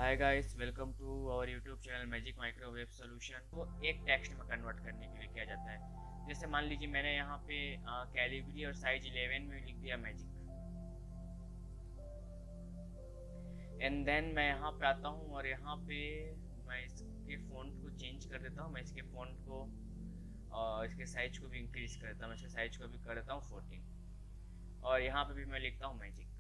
Hi guys, welcome to our YouTube channel magic microwave solution. वो एक text में convert करने के लिए किया जाता है। जैसे मान लीजिए मैंने यहाँ पे कैलिबरी और साइज 11 में लिख दिया मैजिक, एंड देन मैं यहाँ पे आता हूँ और यहाँ पे मैं इसके फ़ॉन्ट को चेंज कर देता हूँ। मैं इसके फ़ॉन्ट को इसके साइज को भी इंक्रीज कर देता हूँ। मैं इसके साइज को भी कर देता हूँ 14, और यहाँ पे भी मैं लिखता हूँ मैजिक।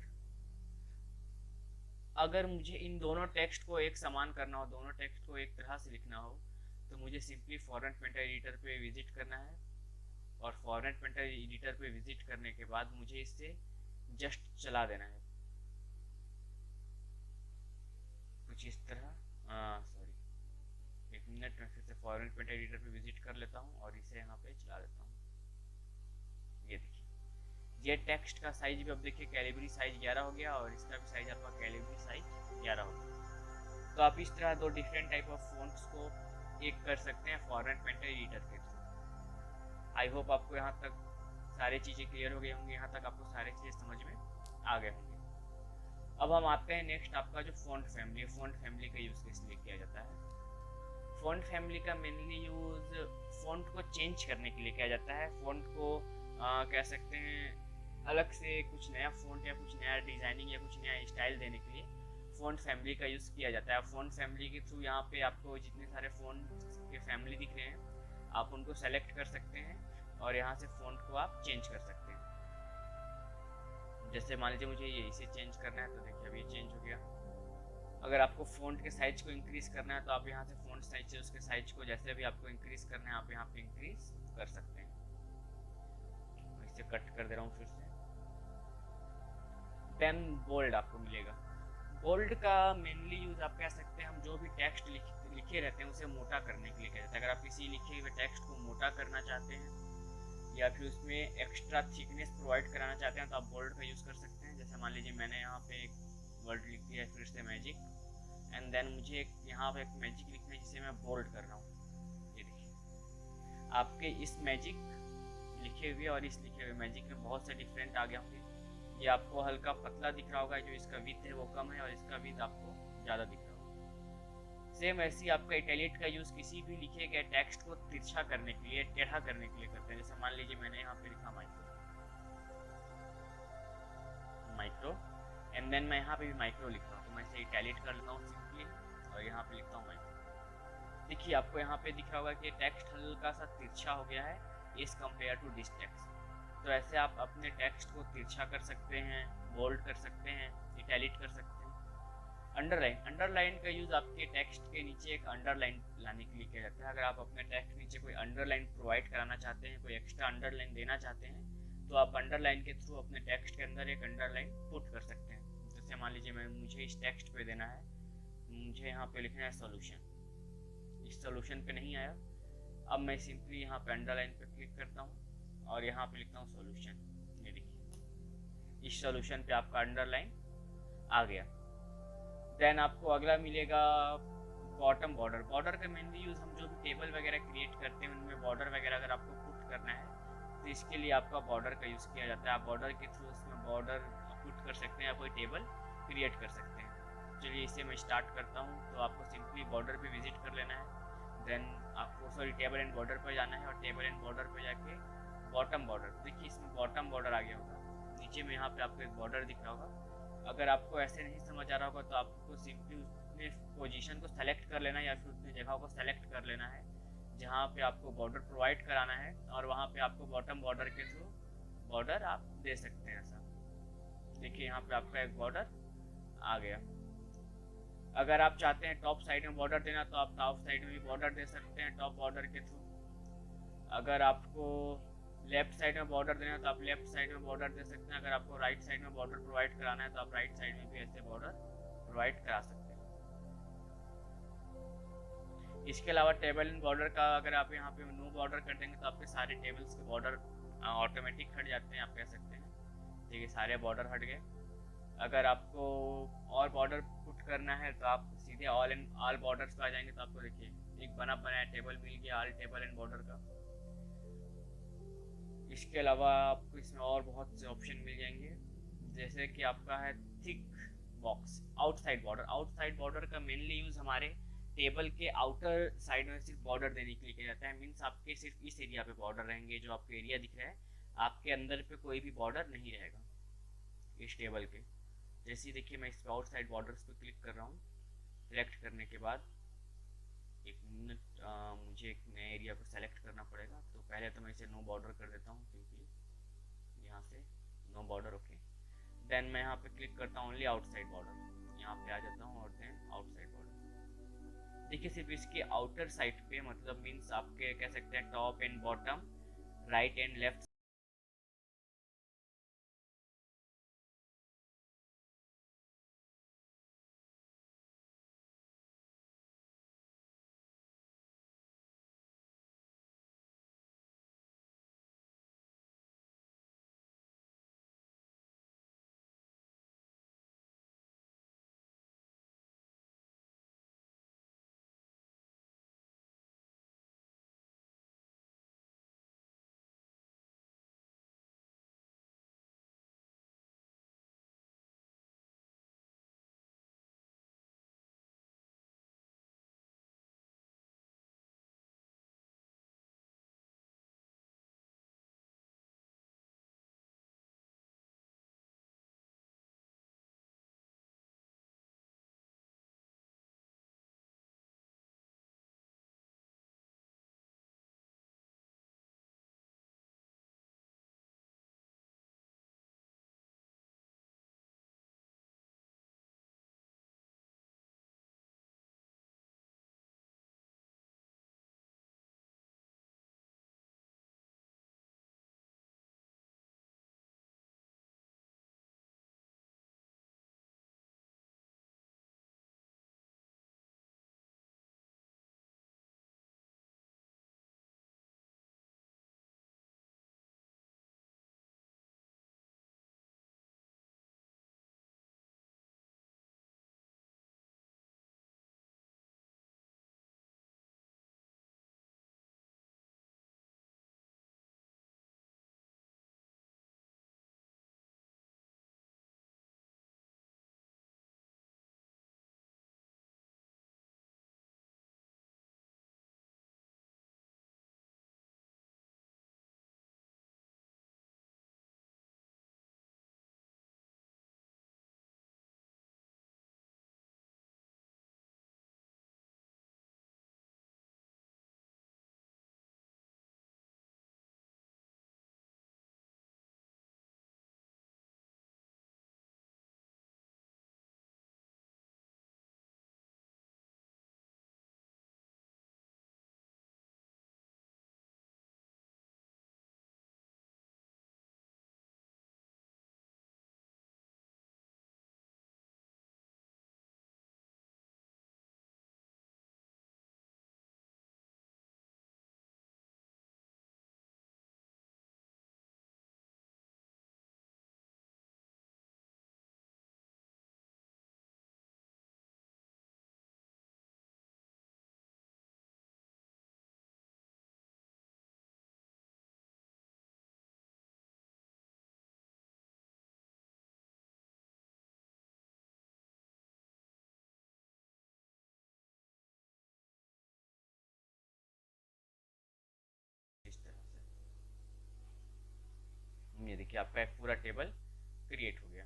अगर मुझे इन दोनों टेक्स्ट को एक समान करना हो, दोनों टेक्स्ट को एक तरह से लिखना हो, तो मुझे सिंपली फॉर्मेट पेंटर एडिटर पे विजिट करना है, और फॉर्मेट पेंटर एडिटर पे विजिट करने के बाद मुझे इसे जस्ट चला देना है कुछ इस तरह। सॉरी, एक मिनट, मैं फिर से फॉर्मेट पेंटर एडिटर पे विजिट कर लेता हूँ और इसे यहाँ पे चला देता हूँ। ये देखिए, ये टेक्स्ट का साइज भी अब देखिए कैलिबरी साइज 11 हो गया, और इसका भी साइज आपका कैलिबरी साइज 11 हो गया। तो आप इस तरह दो डिफरेंट टाइप ऑफ फ़ॉन्ट्स को एक कर सकते हैं फॉर्मेट पेंटर एडिटर के थ्रू। आई होप आपको यहाँ तक सारी चीज़ें क्लियर हो गई होंगी, यहाँ तक आपको सारी चीज़ें समझ में आ गए होंगे। अब हम आते हैं नेक्स्ट, आपका जो फ़ॉन्ट फैमिली है। फ़ॉन्ट फैमिली का यूज़ किस लिए किया जाता है? फ़ॉन्ट फैमिली का मेनली यूज़ फ़ॉन्ट को चेंज करने के लिए किया जाता है। फ़ॉन्ट को कह सकते हैं अलग से कुछ नया फ़ॉन्ट या कुछ नया डिज़ाइनिंग या कुछ नया स्टाइल देने के लिए फ़ॉन्ट फैमिली का यूज़ किया जाता है। फ़ॉन्ट फैमिली के थ्रू यहाँ पे आपको जितने सारे फ़ॉन्ट के फैमिली दिख रहे हैं, आप उनको सेलेक्ट कर सकते हैं और यहाँ से फ़ॉन्ट को आप चेंज कर सकते हैं। जैसे मान लीजिए मुझे ये इसे चेंज करना है, तो देखिए अभी ये चेंज हो गया। अगर आपको फ़ॉन्ट के साइज को इंक्रीज़ करना है, तो आप यहाँ से फ़ॉन्ट साइज से उसके साइज को जैसे भी आपको इंक्रीज़ करना है, आप यहाँ पे इंक्रीज़ कर सकते हैं। मैं इसे कट कर दे रहा हूँ फिर से। देन बोल्ड आपको मिलेगा। बोल्ड का मेनली यूज़ आप कह सकते हैं, हम जो भी टेक्स्ट लिखे रहते हैं उसे मोटा करने के लिए किया जाता है। अगर आप किसी लिखे हुए टेक्स्ट को मोटा करना चाहते हैं या फिर उसमें एक्स्ट्रा थिकनेस प्रोवाइड कराना चाहते हैं, तो आप बोल्ड का यूज़ कर सकते हैं। जैसे मान लीजिए मैंने यहाँ पे एक वर्ड लिख दिया है फिर से मैजिक, एंड देन मुझे यहाँ पे एक मैजिक लिखना है जिसे मैं बोल्ड कर रहा हूँ। ये देखिए, आपके इस मैजिक लिखे हुए और इस लिखे हुए मैजिक में बहुत से डिफरेंट आ गया होंगे। ये आपको हल्का पतला दिख रहा होगा, जो इसका विड्थ है वो कम है और इसका विड्थ आपको ज़्यादा दिख रहा होगा। सेम ऐसे ही आपका इटैलिक का यूज़ किसी भी लिखे गए टेक्स्ट को तिरछा करने के लिए, टेढ़ा करने के लिए करते हैं। जैसे मान लीजिए मैंने यहाँ पे लिखा माइक्रो, माइक्रो, एंड देन मैं यहाँ पे भी माइक्रो लिख रहा हूँ, तो मैं इसे इटैलिक कर लेता हूँ सिंपली और यहाँ पे लिखता हूँ माइक्रो। देखिए आपको यहाँ पे दिख रहा होगा कि टेक्स्ट हल्का सा तिरछा हो गया है इस कंपेयर टू दिस टेक्स्ट। तो ऐसे आप अपने टेक्स्ट को तिरछा कर सकते हैं, बोल्ड कर सकते हैं, इटैलिक कर सकते हैं। अंडरलाइन, अंडरलाइन का यूज़ आपके टेक्स्ट के नीचे एक अंडरलाइन लाने के लिए किया जाता है। अगर आप अपने टेक्स्ट के नीचे कोई अंडरलाइन प्रोवाइड कराना चाहते हैं, कोई एक्स्ट्रा अंडरलाइन देना चाहते हैं, तो आप अंडरलाइन के थ्रू अपने टेक्स्ट के अंदर एक अंडरलाइन पुट कर सकते हैं। जैसे मान लीजिए मुझे इस टेक्स्ट पे देना है, मुझे यहाँ पे लिखना है सॉल्यूशन। इस सॉल्यूशन पे नहीं आया, अब मैं सिंपली यहाँ पे अंडरलाइन पे क्लिक करता हूँ और यहाँ पे लिखता हूँ सॉल्यूशन। ये देखिए, इस सॉल्यूशन पे आपका अंडरलाइन आ गया। देन आपको अगला मिलेगा बॉटम बॉर्डर। बॉर्डर का मेनली यूज़ हम जो भी टेबल वगैरह क्रिएट करते हैं उनमें बॉर्डर वगैरह अगर आपको पुट करना है, तो इसके लिए आपका बॉर्डर का यूज़ किया जाता है। आप बॉर्डर के थ्रू उसमें बॉर्डर पुट कर सकते हैं या कोई टेबल क्रिएट कर सकते हैं। चलिए इसे मैं स्टार्ट करता हूँ। तो आपको सिंपली बॉर्डर पे विजिट कर लेना है, देन आपको टेबल एंड बॉर्डर पर जाना है, और टेबल एंड बॉर्डर पर जाके बॉटम बॉर्डर, देखिए इसमें बॉटम बॉर्डर आ गया होगा। नीचे में यहाँ पे आपको एक बॉर्डर दिख रहा होगा। अगर आपको ऐसे नहीं समझ आ रहा होगा, तो आपको सिंपली उसने पोजीशन को सेलेक्ट कर लेना है या फिर उसने जगह को सेलेक्ट कर लेना है जहाँ पे आपको बॉर्डर प्रोवाइड कराना है, और वहाँ पे आपको बॉटम बॉर्डर के थ्रू बॉर्डर आप दे सकते हैं। ऐसा देखिए यहाँ पे आपका एक बॉर्डर आ गया। अगर आप चाहते हैं टॉप साइड में बॉर्डर देना, तो आप टॉप साइड में भी बॉर्डर दे सकते हैं टॉप बॉर्डर के थ्रू। अगर आपको लेफ्ट साइड में बॉर्डर देना है, तो आप लेफ्ट साइड में बॉर्डर दे सकते हैं। अगर आपको राइट साइड में बॉर्डर प्रोवाइड कराना है, तो आप राइट साइड में भी ऐसे बॉर्डर प्रोवाइड करा सकते हैं। इसके अलावा टेबल एंड बॉर्डर का अगर आप यहाँ पे नो बॉर्डर कर देंगे, तो आपके सारे टेबल्स के बॉर्डर ऑटोमेटिक हट जाते हैं, आप कह सकते हैं। देखिए सारे बॉर्डर हट गए। अगर आपको और बॉर्डर पुट करना है, तो आप सीधे ऑल बॉर्डर्स पे आ जाएंगे, तो आपको देखिए एक बना बनाया टेबल मिल गया ऑल टेबल एंड बॉर्डर का। इसके अलावा आपको इसमें और बहुत से ऑप्शन मिल जाएंगे, जैसे कि आपका है थिक बॉक्स आउटसाइड बॉर्डर का मेनली यूज हमारे टेबल के आउटर साइड में सिर्फ बॉर्डर देने के लिए किया जाता है। मीन्स आपके सिर्फ इस एरिया पे बॉर्डर रहेंगे, जो आपको एरिया दिख रहा है आपके अंदर पे कोई भी बॉर्डर नहीं रहेगा इस टेबल के। जैसे ही देखिए मैं इस पे आउटसाइड बॉर्डर्स पे क्लिक कर रहा हूँ, सिलेक्ट करने के बाद एक मिनट मुझे एक नए एरिया को सेलेक्ट करना पड़ेगा। तो पहले तो मैं इसे नो बॉर्डर कर देता हूँ सिंपली, यहाँ से नो बॉर्डर। ओके, देन मैं यहाँ पे क्लिक करता हूँ ओनली आउटसाइड बॉर्डर, यहाँ पे आ जाता हूँ और देन आउटसाइड बॉर्डर। देखिए सिर्फ इसके आउटर साइड पे, मतलब मीन्स आपके कह सकते हैं top and bottom, right and left इस तरह से। ये देखिए आपका एक पूरा टेबल क्रिएट हो गया।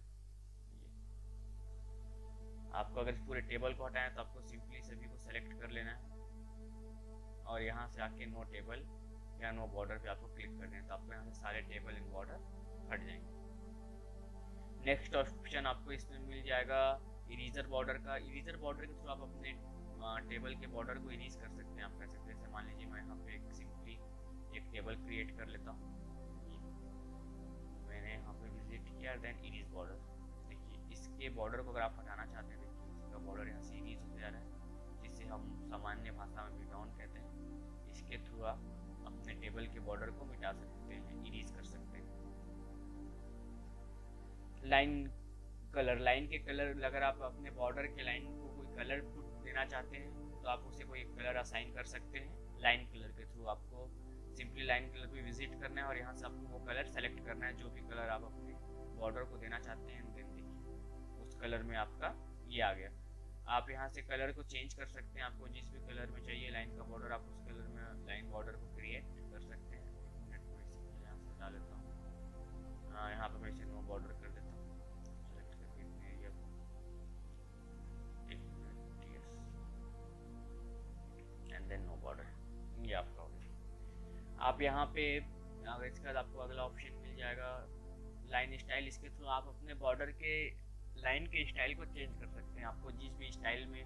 आपको अगर इस पूरे टेबल को हटाना है तो आपको सिंपली सभी को सेलेक्ट कर लेना है और यहाँ से आके नो टेबल या नो बॉर्डर पे आपको क्लिक करना है, तो आपको यहाँ से सारे टेबल एंड बॉर्डर हट जाएंगे। नेक्स्ट ऑप्शन आपको इसमें मिल जाएगा इरेजर बॉर्डर का। इरेजर बॉर्डर के थ्रू आप अपने टेबल के बॉर्डर को इरेज कर सकते हैं। आप कह सकते हैं, जैसे मान लीजिए मैं यहाँ पे सिंपली एक टेबल क्रिएट कर लेता हूँ, मैंने यहाँ पे विजिट किया, देन इरेज बॉर्डर। देखिए इसके बॉर्डर को अगर आप हटाना चाहते हैं, देखिए इसका बॉर्डर यहाँ से इरेज होते जा रहा है, जिसे हम सामान्य भाषा में बिटॉन कहते हैं। इसके थ्रू आप अपने टेबल के बॉर्डर को मिटा सकते हैं, इरेज कर सकते हैं। लाइन कलर, लाइन के कलर, अगर आप अपने बॉर्डर के लाइन को कोई कलर देना चाहते हैं तो आप उसे कोई कलर असाइन कर सकते हैं लाइन कलर के थ्रू। आपको सिंपली लाइन कलर पे विजिट करना है और यहाँ से आपको वो कलर सेलेक्ट करना है, जो भी कलर आप अपने बॉर्डर को देना चाहते हैं। देन देखिए कलर में आपका ये आ गया। आप यहाँ से कलर को चेंज कर सकते हैं, आपको जिस भी कलर में चाहिए लाइन का बॉर्डर आप उस कलर में लाइन बॉर्डर को क्रिएट कर सकते हैं। एक मिनट को इसी यहाँ से डाल लेता हूँ। हाँ, यहाँ पे मैं इसे नो बॉर्डर कर देता हूँ, सेलेक्ट करके इतने एरिया को। एक minute, yes, and then no border, ये आपका हो गया। आप यहाँ पे अगर इसके बाद आपको अगला ऑप्शन मिल जाएगा लाइन स्टाइल। इसके थ्रू आप अपने बॉर्डर के लाइन के स्टाइल को चेंज कर सकते हैं। आपको जिस भी स्टाइल में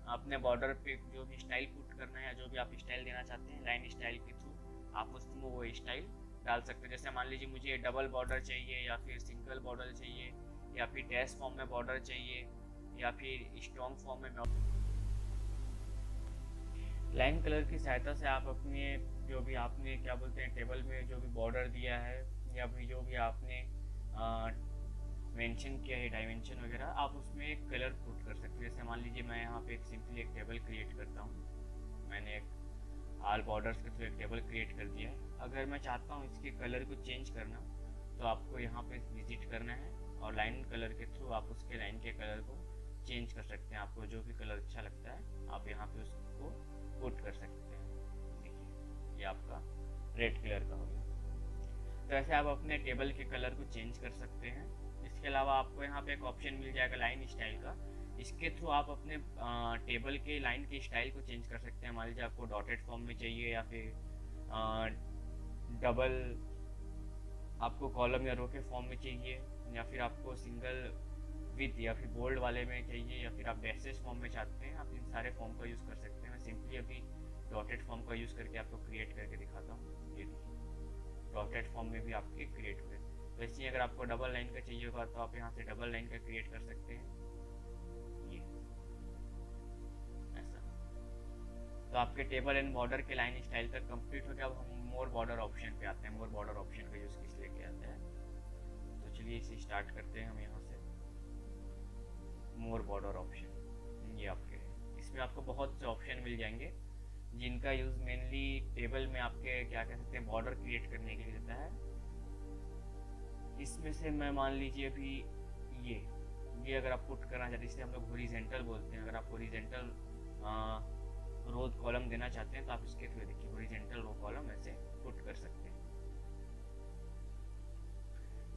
अपने बॉर्डर पे जो भी स्टाइल पुट करना है या जो भी आप स्टाइल देना चाहते हैं, लाइन स्टाइल के थ्रू आप उसमें वो स्टाइल डाल सकते हैं। जैसे मान लीजिए मुझे डबल बॉर्डर चाहिए, या फिर सिंगल बॉर्डर चाहिए, या फिर डैश फॉर्म में बॉर्डर चाहिए, या फिर स्ट्रॉन्ग फॉर्म में। लाइन कलर की सहायता से आप अपने जो भी आपने क्या बोलते हैं टेबल में जो भी बॉर्डर दिया है, या फिर जो भी आपने मेंशन किया है डायमेंशन वगैरह, आप उसमें एक कलर पुट कर सकते हैं। जैसे मान लीजिए मैं यहाँ पे एक सिंपली एक टेबल क्रिएट करता हूँ। मैंने एक ऑल बॉर्डर्स के थ्रू एक टेबल क्रिएट कर दिया है। अगर मैं चाहता हूँ इसके कलर को चेंज करना, तो आपको यहाँ पे विजिट करना है और लाइन कलर के थ्रू आप उसके लाइन के कलर को चेंज कर सकते हैं। आपको जो भी कलर अच्छा लगता है आप यहाँ पे उसको पुट कर सकते हैं। देखिए, ये आपका रेड कलर का हो गया। तो ऐसे आप अपने टेबल के कलर को चेंज कर सकते हैं। इसके अलावा आपको यहाँ पे एक ऑप्शन मिल जाएगा लाइन स्टाइल का। इसके थ्रू आप अपने टेबल के लाइन के स्टाइल को चेंज कर सकते हैं। मान लीजिए आपको डॉटेड फॉर्म में चाहिए, या फिर डबल आपको कॉलम या रो के फॉर्म में चाहिए, या फिर आपको सिंगल विद या फिर बोल्ड वाले में चाहिए, या फिर आप डैशेस फॉर्म में चाहते हैं। आप इन सारे फॉर्म का यूज़ कर सकते हैं। मैं सिंपली अभी डॉटेड फॉर्म का यूज़ करके आपको क्रिएट करके दिखाता हूँ। ये डॉटेड फॉर्म में भी आपके क्रिएट हुए। वैसे ही अगर आपको डबल लाइन का चाहिए होगा तो आप यहाँ से डबल लाइन का क्रिएट कर सकते हैं, ये ऐसा। तो आपके टेबल एंड बॉर्डर के लाइन स्टाइल तक कंप्लीट हो गया। अब हम मोर बॉर्डर ऑप्शन पे आते हैं। मोर बॉर्डर ऑप्शन का यूज़ किस लेके आते हैं, तो चलिए इसे स्टार्ट करते हैं हम यहाँ से। मोर बॉर्डर ऑप्शन ये आपके हैं। इसमें आपको बहुत से ऑप्शन मिल जाएंगे जिनका यूज़ मेनली टेबल में आपके क्या कह सकते हैं बॉर्डर क्रिएट करने के लिए रहता है। इसमें से मैं मान लीजिए अभी ये अगर आप पुट करना चाहते हैं, इसे हम लोग हॉरिजॉन्टल बोलते हैं। अगर आप हॉरिजॉन्टल रो कॉलम देना चाहते हैं तो आप इसके थ्रू देखिए हॉरिजॉन्टल रो कॉलम ऐसे पुट कर सकते हैं।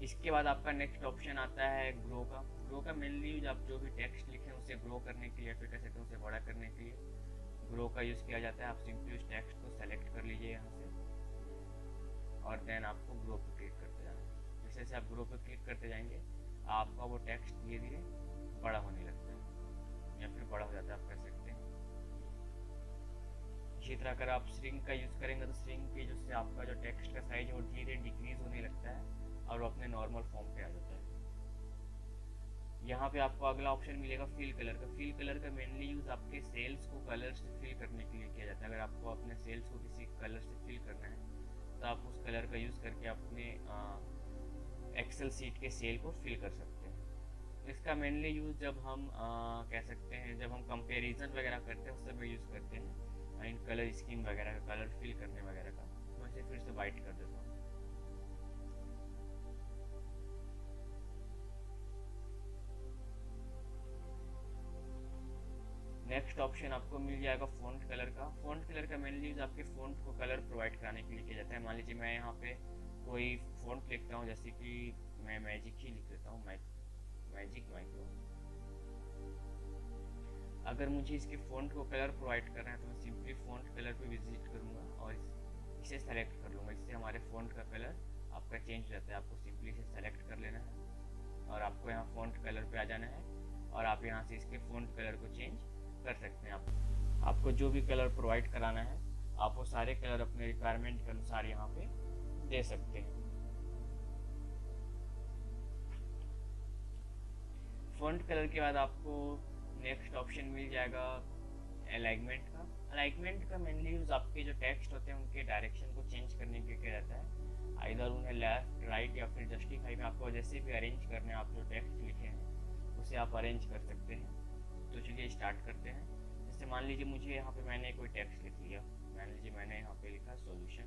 इसके बाद आपका नेक्स्ट ऑप्शन आता है ग्रो का। ग्रो का मेनली यूज आप जो भी टेक्स्ट लिखें उसे ग्रो करने के लिए, फिर कह सकते हैं उसे बड़ा करने के लिए ग्रो का यूज़ किया जाता है। आप सिंपली उस टेक्स्ट को सेलेक्ट कर लीजिए यहाँ से, और देन आपको ग्रो पे क्लिक करते जाना है। जैसे जैसे आप ग्रो पे क्लिक करते जाएंगे आपका वो टेक्स्ट धीरे धीरे बड़ा होने लगता है, या फिर बड़ा हो जाता है आप कह सकते हैं। इसी तरह अगर आप स्ट्रिंग का यूज़ करेंगे तो स्ट्रिंग की जो से आपका जो टेक्स्ट का साइज वो धीरे डिक्रीज होने लगता है और वो अपने नॉर्मल फॉर्म पे आ जाता है। यहाँ पे आपको अगला ऑप्शन मिलेगा फिल कलर का। फिल कलर का मेनली यूज़ आपके सेल्स को कलर से फिल करने के लिए किया जाता है। अगर आपको अपने सेल्स को किसी कलर से फिल करना है तो आप उस कलर का यूज़ करके अपने एक्सेल सीट के सेल को फिल कर सकते हैं। इसका मेनली यूज़ जब हम कह सकते हैं जब हम कंपेरिजन वगैरह करते हैं उस समय यूज़ करते हैं, इन कलर स्कीम वगैरह का, कलर फिल करने वगैरह का। मैं इसे फिर से वाइट कर देता हूँ। नेक्स्ट ऑप्शन आपको मिल जाएगा फ़ॉन्ट कलर का। फ़ॉन्ट कलर का मेनली यूज़ आपके फ़ॉन्ट को कलर प्रोवाइड कराने के लिए किया जाता है। मान लीजिए मैं यहाँ पे कोई फ़ॉन्ट लिखता हूँ, जैसे कि मैं मैजिक ही लिख देता हूँ, मैजिक माइक्रो। अगर मुझे इसके फ़ॉन्ट को कलर प्रोवाइड करना है तो मैं सिंपली फ़ॉन्ट कलर पे विजिट करूँगा और इसे सेलेक्ट कर लूँगा। इससे हमारे फ़ॉन्ट का कलर आपका चेंज हो जाता है। आपको सिंपली इसे सेलेक्ट कर लेना है और आपको यहाँ फ़ॉन्ट कलर पे आ जाना है और आप यहाँ से इसके फ़ॉन्ट कलर को चेंज कर सकते हैं। आपको जो भी कलर प्रोवाइड कराना है आप वो सारे कलर अपने रिक्वायरमेंट के अनुसार यहाँ पे दे सकते हैं। फ़ॉन्ट कलर के बाद आपको नेक्स्ट ऑप्शन मिल जाएगा अलाइनमेंट का। अलाइनमेंट का मेनली यूज़ आपके जो टेक्स्ट होते हैं उनके डायरेक्शन को चेंज करने के लिए रहता है। आइदर उन्हें लेफ्ट, राइट या फिर जस्टिफाई में आपको जैसे भी अरेंज करना है, आप जो टेक्स्ट लिखे हैं उसे आप अरेंज कर सकते हैं। तो चलिए स्टार्ट करते हैं। जैसे मान लीजिए मुझे यहाँ पे मैंने कोई टेक्स्ट लिख लिया, मान लीजिए मैंने यहाँ पे लिखा सॉल्यूशन,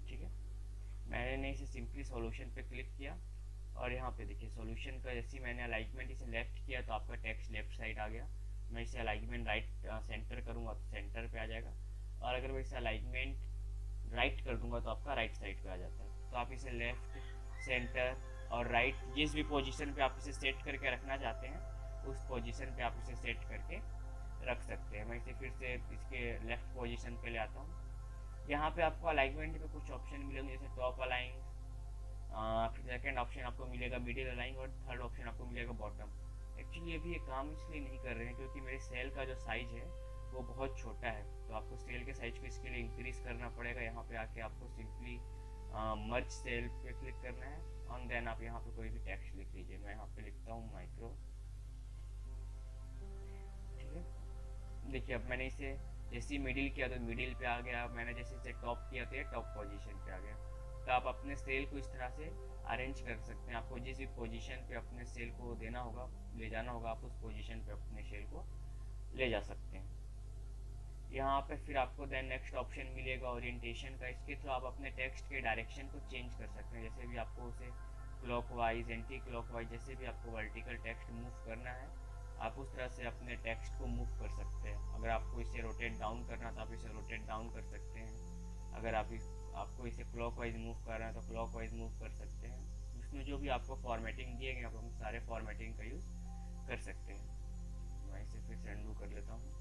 ठीक है। मैंने इसे सिंपली सॉल्यूशन पे क्लिक किया और यहाँ पे देखिए सॉल्यूशन का जैसे मैंने अलाइनमेंट इसे लेफ्ट किया तो आपका टेक्स्ट लेफ्ट साइड आ गया। मैं इसे अलाइनमेंट राइट सेंटर करूँगा तो सेंटर पे आ जाएगा, और अगर मैं इसे अलाइनमेंट राइट कर दूंगा तो आपका राइट साइड पे आ जाता है। तो आप इसे लेफ्ट, सेंटर और राइट जिस भी पोजीशन पे आप इसे सेट करके रखना चाहते हैं उस पोजीशन पे आप इसे सेट करके रख सकते हैं। मैं इसे फिर से इसके लेफ्ट पोजीशन पे ले आता हूँ। यहाँ पे आपको अलाइनमेंट में कुछ ऑप्शन मिलेंगे जैसे टॉप अलाइन, फिर सेकेंड ऑप्शन आपको मिलेगा मिडिल अलाइन और थर्ड ऑप्शन आपको मिलेगा बॉटम। एक्चुअली अभी ये काम इसलिए नहीं कर रहे हैं क्योंकि मेरे सेल का जो साइज है वो बहुत छोटा है, तो आपको सेल के साइज को इसके लिए इंक्रीज करना पड़ेगा। यहाँ पे आके आपको सिंपली मर्ज सेल पे क्लिक करना है और देन आप यहाँ पे कोई भी टेक्स्ट लिख लीजिए। मैं यहाँ पे लिखता हूँ माइक्रो, ठीक है। देखिए अब मैंने इसे जैसे मिडिल किया तो मिडिल पे आ गया, मैंने जैसे इसे टॉप किया तो ये टॉप पोजीशन पे आ गया। तो आप अपने सेल को इस तरह से अरेंज कर सकते हैं। आपको जिस भी पोजीशन पे अपने सेल को देना होगा, ले जाना होगा, आप उस पोजीशन पे अपने सेल को ले जा सकते हैं। यहाँ पे फिर आपको देन नेक्स्ट ऑप्शन मिलेगा ओरिएंटेशन का। इसके थ्रू आप अपने टेक्स्ट के डायरेक्शन को चेंज कर सकते हैं। जैसे भी आपको उसे क्लॉकवाइज, एंटी क्लॉकवाइज, जैसे भी आपको वर्टिकल टेक्स्ट मूव करना है आप उस तरह से अपने टेक्स्ट को मूव कर सकते हैं। अगर आपको इसे रोटेट डाउन करना तो आप इसे रोटेट डाउन कर सकते हैं। अगर आपको इसे क्लॉकवाइज मूव करना है तो क्लॉकवाइज मूव कर सकते हैं। उसमें जो भी आपको फॉर्मेटिंग दिए गए आप उन सारे फॉर्मेटिंग का यूज़ कर सकते हैं। मैं इसे फिर से अनडू कर लेता हूँ।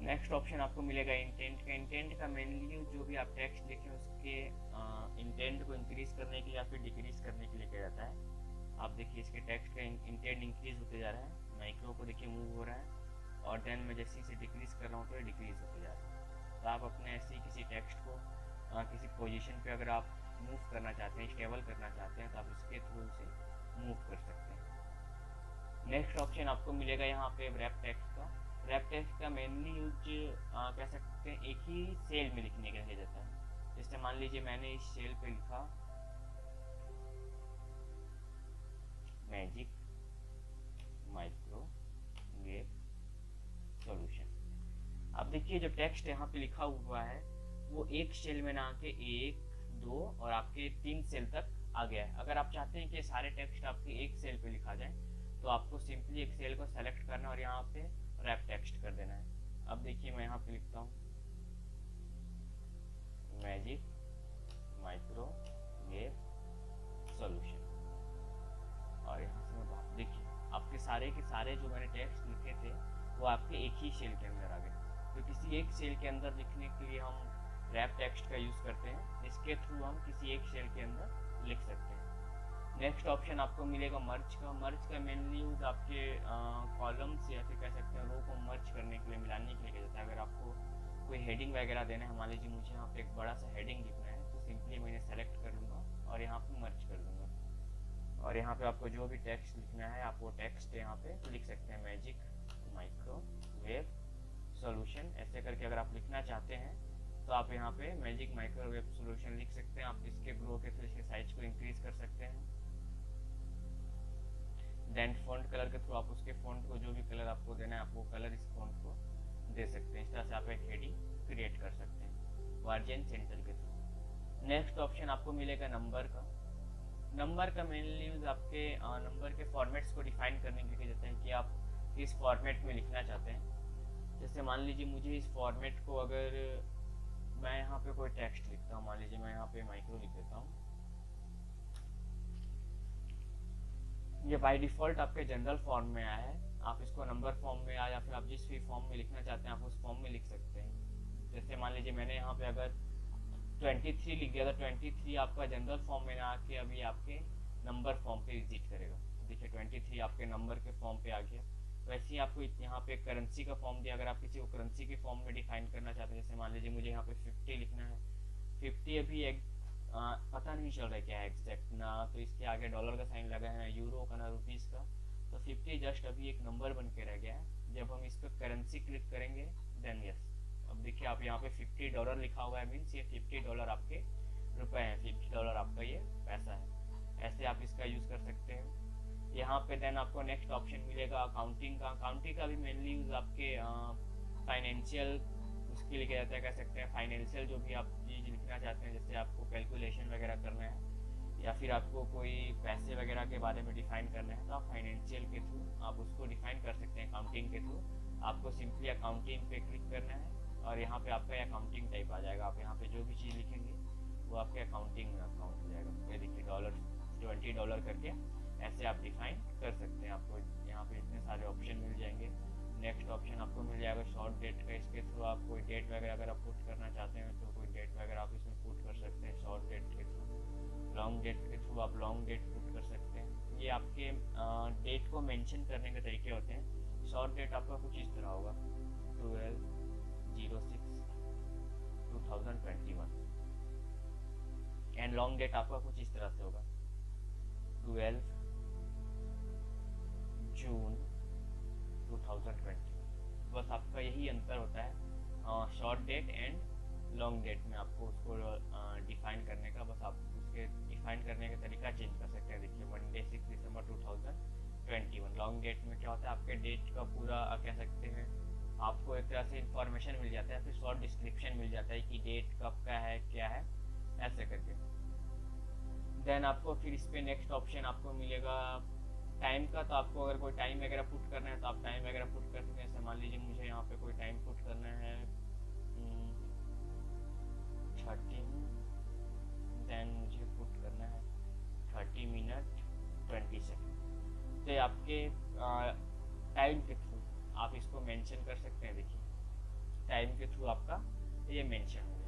नेक्स्ट ऑप्शन आपको मिलेगा इंटेंट का। इंटेंट का मेनली जो भी आप टेक्स्ट लिखें उसके इंटेंट को इंक्रीज करने के लिए या फिर डिक्रीज करने के लिए किया जाता है। आप देखिए इसके टेक्स्ट का इंटेंट इंक्रीज होते जा रहा है, माइक्रो को देखिए मूव हो रहा है, और देन मैं जैसे इसे डिक्रीज कर रहा हूँ तो ये डिक्रीज होते जा रहा है। तो आप अपने ऐसे ही किसी टेक्स्ट को किसी पोजीशन पे अगर आप मूव करना चाहते हैं, स्टेबल करना चाहते हैं, तो आप इसके थ्रू उसे मूव कर सकते हैं। नेक्स्ट ऑप्शन आपको मिलेगा यहाँ पे रैप टेक्स्ट का। रैप टेक्स्ट का मेनली यूज कह सकते हैं एक ही सेल में लिखने के लिए जाता है। जैसे मान लीजिए मैंने इस सेल पे लिखा मैजिक माइक्रोवेव सॉल्यूशन। अब देखिए जो टेक्स्ट यहाँ पे लिखा हुआ है वो एक सेल में ना आके 1, 2 और आपके 3 सेल तक आ गया है। अगर आप चाहते हैं कि सारे टेक्स्ट आपके एक सेल पे लिखा जाए तो आपको सिंपली एक सेल को सेलेक्ट करना और यहाँ पे रैप टेक्स्ट कर देना है। अब देखिए मैं यहाँ पे लिखता हूँ मैजिक माइक्रोवेव सॉल्यूशन, और यहाँ से मैं बात देखिए आपके सारे के सारे जो मैंने टेक्स्ट लिखे थे वो आपके एक ही सेल के अंदर आ गए। तो किसी एक सेल के अंदर लिखने के लिए हम रैप टेक्स्ट का यूज़ करते हैं, इसके थ्रू हम किसी एक सेल के अंदर लिख सकते हैं। नेक्स्ट ऑप्शन आपको मिलेगा मर्ज का। मर्ज का मेनली यूज आपके कॉलम्स या फिर कह सकते हैं रो को मर्ज करने के लिए, मिलाने के लिए किया जाता है। अगर आपको कोई हेडिंग वगैरह देना है, मान लीजिए मुझे यहाँ पे एक बड़ा सा हेडिंग लिखना है तो सिंपली मैं इन्हें सेलेक्ट कर लूँगा और यहाँ पे मर्ज कर दूँगा, और यहाँ पे आपको जो भी टेक्स्ट लिखना है आप वो टेक्स्ट यहाँ पे लिख सकते हैं मैजिक माइक्रोवेव सॉल्यूशन। ऐसे करके अगर आप लिखना चाहते हैं तो आप यहाँ पे मैजिक माइक्रोवेव सॉल्यूशन लिख सकते हैं। आप इसके ग्रो के थ्रू इसके साइज को इंक्रीज कर सकते हैं। देन फॉन्ट कलर के थ्रू आप उसके फॉन्ट को जो भी कलर आपको देना है आप वो कलर इस फॉन्ट को दे सकते हैं। इस तरह से आप एक हेडिंग क्रिएट कर सकते हैं मार्जिन सेंटर के थ्रू। नेक्स्ट ऑप्शन आपको मिलेगा नंबर का। नंबर का मेनली यूज आपके नंबर के फॉर्मेट्स को डिफाइन करने के लिए देते हैं कि आप किस फॉर्मेट में लिखना चाहते हैं। जैसे मान लीजिए मुझे इस फॉर्मेट को, अगर मैं यहाँ पे कोई टेक्स्ट लिखता हूँ, मान लीजिए मैं यहाँ पे माइक्रो लिख देता हूँ, ये बाय डिफ़ॉल्ट आपके जनरल फॉर्म में आया है। आप इसको नंबर फॉर्म में या फिर आप जिस भी फॉर्म में लिखना चाहते हैं आप उस फॉर्म में लिख सकते हैं। जैसे मान लीजिए मैंने यहाँ पे अगर 23 लिख दिया तो 23 आपका जनरल फॉर्म में ना आके अभी आपके नंबर फॉर्म पे विजिट करेगा। देखिए 23 आपके नंबर के फॉर्म पे आ गया। वैसे ही आपको यहाँ पे करेंसी का फॉर्म दिया, अगर आप किसी को करेंसी के फॉर्म में डिफाइन करना चाहते हैं, जैसे मान लीजिए मुझे यहाँ पे 50 लिखना है, 50 अभी एक पता नहीं चल रहा है क्या है एग्जैक्ट ना, तो इसके आगे डॉलर का साइन लगा है ना यूरो का ना रुपीज़ का, तो 50 जस्ट अभी एक नंबर बन के रह गया है। जब हम इस पर करेंसी क्लिक करेंगे देन यस, अब देखिए आप यहाँ पे $50 लिखा हुआ है, मीन्स ये $50 आपके रुपए हैं, $50 आपका ये पैसा है। ऐसे आप इसका यूज़ कर सकते हैं। यहाँ पे देन आपको नेक्स्ट ऑप्शन मिलेगा अकाउंटिंग का। अकाउंटिंग का भी मेनली यूज़ आपके फाइनेंशियल के लिखा जाता है, कह सकते हैं फाइनेंशियल जो भी आप चीज़ लिखना चाहते हैं, जैसे आपको कैलकुलेशन वगैरह करना है या फिर आपको कोई पैसे वगैरह के बारे में डिफाइन करना है, तो आप फाइनेंशियल के थ्रू आप उसको डिफाइन कर सकते हैं। अकाउंटिंग के थ्रू आपको सिंपली अकाउंटिंग पे क्लिक करना है और यहाँ पे आपका अकाउंटिंग टाइप आ जाएगा। आप यहाँ पे जो भी चीज़ लिखेंगे वो आपके अकाउंटिंग में अकाउंट हो जाएगा। ये देखिए $20 करके ऐसे आप डिफाइन कर सकते हैं। आपको यहाँ पे इतने सारे ऑप्शन मिल जाएंगे। नेक्स्ट ऑप्शन आपको मिल जाएगा शॉर्ट डेट का। इसके थ्रू आप कोई डेट वगैरह अगर आप पुट करना चाहते हैं तो कोई डेट वगैरह आप इसमें पुट कर सकते हैं शॉर्ट डेट के थ्रू। लॉन्ग डेट के थ्रू आप लॉन्ग डेट पुट कर सकते हैं। ये आपके डेट को मेंशन करने के तरीके होते हैं। शॉर्ट डेट आपका कुछ इस तरह होगा 12/06/2021 एंड लॉन्ग डेट आपका कुछ इस तरह से होगा 12/जून/2020। बस आपका यही अंतर होता है short date and long date में। आपको उसको डिफाइन करने का, बस आप उसके डिफाइन करने का तरीका चेंज कर सकते हैं। देखिए मंडे 6 दिसंबर 2021। लॉन्ग डेट में क्या होता है, आपके डेट का पूरा कह सकते हैं आपको एक तरह से इंफॉर्मेशन मिल जाता है, फिर शॉर्ट डिस्क्रिप्शन मिल जाता है कि डेट कब का है क्या है ऐसे करके। देन आपको फिर इस पे नेक्स्ट ऑप्शन आपको मिलेगा टाइम का। तो आपको अगर कोई टाइम वगैरह पुट करना है तो आप टाइम वगैरह पुट कर सकते हैं। जैसे मान लीजिए मुझे यहाँ पे कोई टाइम पुट करना है 13, देन मुझे पुट करना है 30 मिनट 20 सेकेंड। तो ये आपके टाइम के थ्रू आप इसको मेंशन कर सकते हैं। देखिए टाइम के थ्रू आपका ये मेंशन हो गया।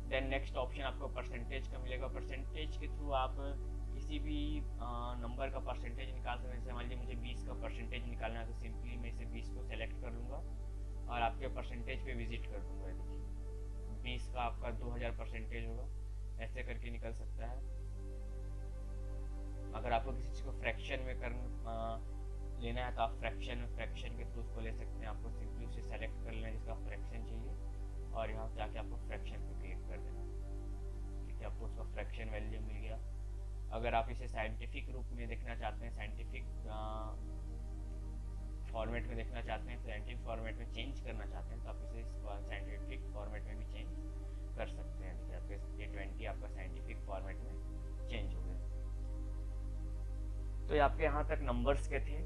देन नेक्स्ट ऑप्शन आपको परसेंटेज का मिलेगा। परसेंटेज के थ्रू आप किसी भी नंबर का परसेंटेज निकाल सकते हैं। जैसे मान लीजिए मुझे 20 का परसेंटेज निकालना है तो सिंपली मैं इसे 20 को सेलेक्ट कर लूँगा और आपके परसेंटेज पे विजिट कर दूँगा। देखिए 20 का आपका 2000 परसेंटेज होगा, ऐसे करके निकल सकता है। अगर आपको किसी चीज़ को फ्रैक्शन में लेना है तो आप फ्रैक्शन के थ्रू उसको ले सकते हैं। आपको सिंपली उसे सेलेक्ट कर लेना है जिसका फ्रैक्शन चाहिए और यहाँ से आके आपको फ्रैक्शन पे क्लिक कर देना। देखिए आपको उसका फ्रैक्शन वैल्यू मिल गया। अगर आप इसे साइंटिफिक रूप में देखना चाहते हैं, साइंटिफिक फॉर्मेट में देखना चाहते हैं, साइंटिफिक फॉर्मेट में चेंज करना चाहते हैं तो आप इसे साइंटिफिक फॉर्मेट में भी चेंज कर सकते हैं। देखिए आपके ये 20 आपका साइंटिफिक फॉर्मेट में चेंज हो गया। तो ये आपके यहाँ तक नंबर्स के थे।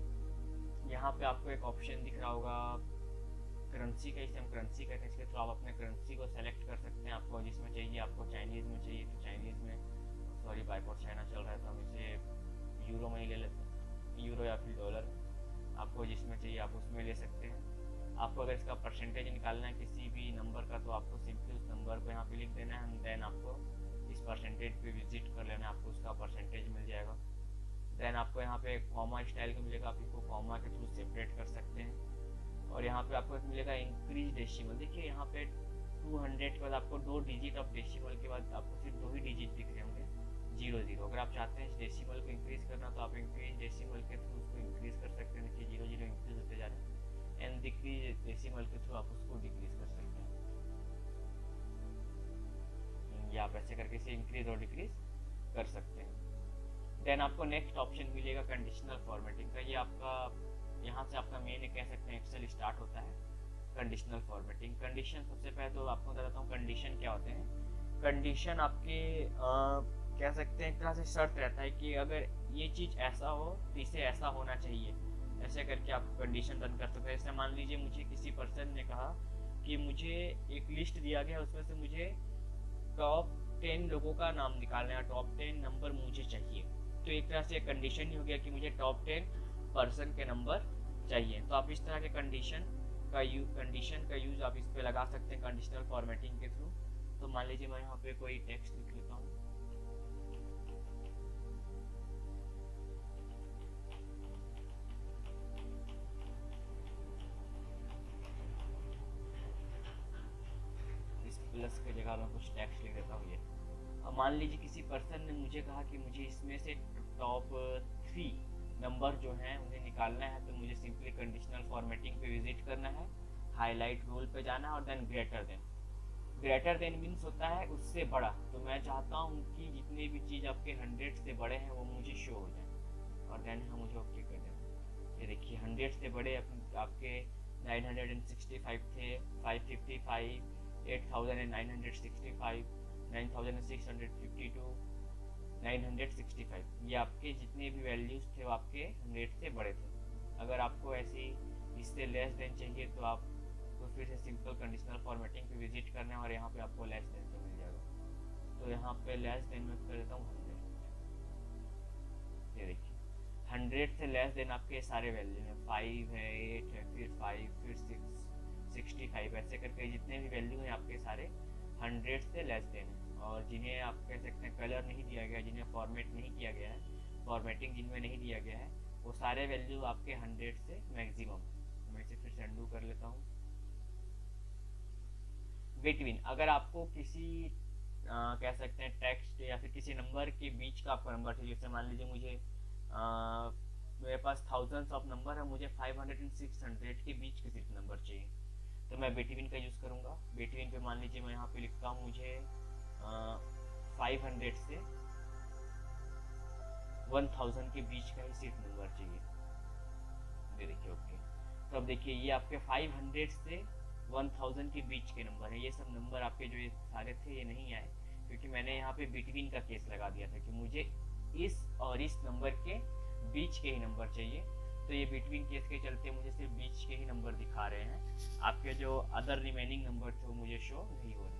यहाँ पे आपको एक ऑप्शन दिख रहा होगा करेंसी का, इसे हम करेंसी कहते हैं। इसके थ्रू आप अपने करेंसी को सेलेक्ट कर सकते हैं। आपको जिसमें चाहिए, आपको चाइनीज़ में चाहिए तो चाइनीज़ में, सॉरी बाइकआउट चाइना चल रहा है तो हम इसे यूरो में ही ले लेते हैं, यूरो या फिर डॉलर। आपको जिसमें चाहिए आप उसमें ले सकते हैं। आपको अगर इसका परसेंटेज निकालना है किसी भी नंबर का तो आपको सिंपली उस नंबर को यहाँ पे लिख देना है। देन आपको इस परसेंटेज पे विजिट कर लेना है, आपको उसका परसेंटेज मिल जाएगा। देन आपको यहाँ पे कॉमा स्टाइल का मिलेगा, आप इसको कॉमा के थ्रू सेपरेट कर सकते हैं। और यहाँ पे आपको एक मिलेगा इंक्रीज डेसिमल। देखिए यहाँ पे 200 के बाद आपको 2 डिजिट ऑफ डेसिमल के बाद आपको सिर्फ 2 ही डिजिट दिख रहे होंगे, 00। अगर आप चाहते हैं इस डेसिमल को इंक्रीज करना तो आप इंक्रीज डेसिमल के थ्रू उसको इंक्रीज कर सकते हैं। देखिए 00 इंक्रीज होते जा रहे हैं एंड डिक्रीज डेसिमल के थ्रू आप उसको डिक्रीज कर सकते हैं। या आप ऐसे करके इसे इंक्रीज और डिक्रीज कर सकते हैं। देन आपको नेक्स्ट ऑप्शन मिलेगा कंडीशनल फॉर्मेटिंग का। ये आपका यहाँ से आपका मेन कह सकते हैं एक्सेल स्टार्ट होता है। कंडीशनल फॉर्मेटिंग, कंडीशन सबसे पहले तो आपको बताता हूँ कंडीशन क्या होते हैं। कंडीशन आपके कह सकते हैं एक तरह से शर्त रहता है कि अगर ये चीज़ ऐसा हो तो इसे ऐसा होना चाहिए, ऐसे करके आप कंडीशन रन कर सकते हैं। जैसे मान लीजिए मुझे किसी पर्सन ने कहा कि मुझे एक लिस्ट दिया गया, उसमें से मुझे टॉप 10 लोगों का नाम निकालना है, टॉप 10 नंबर मुझे चाहिए। तो एक तरह से कंडीशन ही हो गया कि मुझे टॉप 10 पर्सन के नंबर चाहिए। तो आप इस तरह के कंडीशन का यूज़ आप इस पे लगा सकते हैं कंडीशनल फॉर्मेटिंग के थ्रू। तो मान लीजिए मैं यहाँ पे कोई टेक्स्ट लिख लेता हूँ। इस प्लस के जगह मैं कुछ टेक्स्ट लिख देता हूँ। ये अब मान लीजिए किसी पर्सन ने मुझे कहा कि मुझे इसमें से टॉप 3 नंबर जो हैं उन्हें निकालना है। तो मुझे सिंपली कंडीशनल फॉर्मेटिंग पे विजिट करना है, हाईलाइट रोल पे जाना है और then greater than. Greater than means होता है उससे बड़ा। तो मैं चाहता हूँ कि जितने भी चीज़ आपके 100 से बड़े हैं वो मुझे शो हो जाए और देन हम मुझे ओके कर देना। ये देखिए 100 से बड़े आपके 965 थे, 555, 8965, 9652, 965। ये आपके जितने भी वैल्यूज थे वो आपके 100 से बड़े थे। अगर आपको ऐसी इससे लेस देन चाहिए तो आपको फिर से सिंपल कंडीशनल फॉर्मेटिंग पे विजिट करना है और यहाँ पे आपको लेस देन पे मिल जाएगा। तो यहाँ पे लेस देन में कर देता हूँ 100। ये देखिए 100 से लेस देन आपके सारे वैल्यू हैं, 5 है, 8 है, फिर 5, फिर 6, 65, ऐसे करके जितने भी वैल्यू हैं आपके सारे 100 से लेस देन है। और जिन्हें आप कह सकते हैं कलर नहीं दिया गया, जिन्हें फॉर्मेट नहीं किया गया है, फॉर्मेटिंग जिनमें नहीं दिया गया है, वो सारे वैल्यू आपके 100 से मैक्सिमम। मैं इसे फिर से अंडू कर लेता हूँ। बिटवीन, अगर आपको किसी कह सकते हैं टेक्स्ट या फिर किसी नंबर के बीच का आपका नंबर चाहिए, जैसे मान लीजिए मुझे मेरे पास थाउजेंड्स ऑफ नंबर है, मुझे 500 एंड 600 के बीच के सिर्फ नंबर चाहिए, तो मैं बिटवीन का यूज़ करूँगा। बिटवीन पे मान लीजिए मैं यहाँ पे लिखता हूँ मुझे 500 से 1000 के बीच का ही सिर्फ नंबर चाहिए। ये देखिए ओके। तो अब देखिए ये आपके 500 से 1000 के बीच के नंबर है। ये सब नंबर आपके जो ये सारे थे ये नहीं आए, क्योंकि मैंने यहाँ पे बिटवीन का केस लगा दिया था कि मुझे इस और इस नंबर के बीच के ही नंबर चाहिए। तो ये बिटवीन केस के चलते मुझे सिर्फ बीच के ही नंबर दिखा रहे हैं, आपके जो अदर रिमेनिंग नंबर थे वो मुझे शो नहीं हो रहे।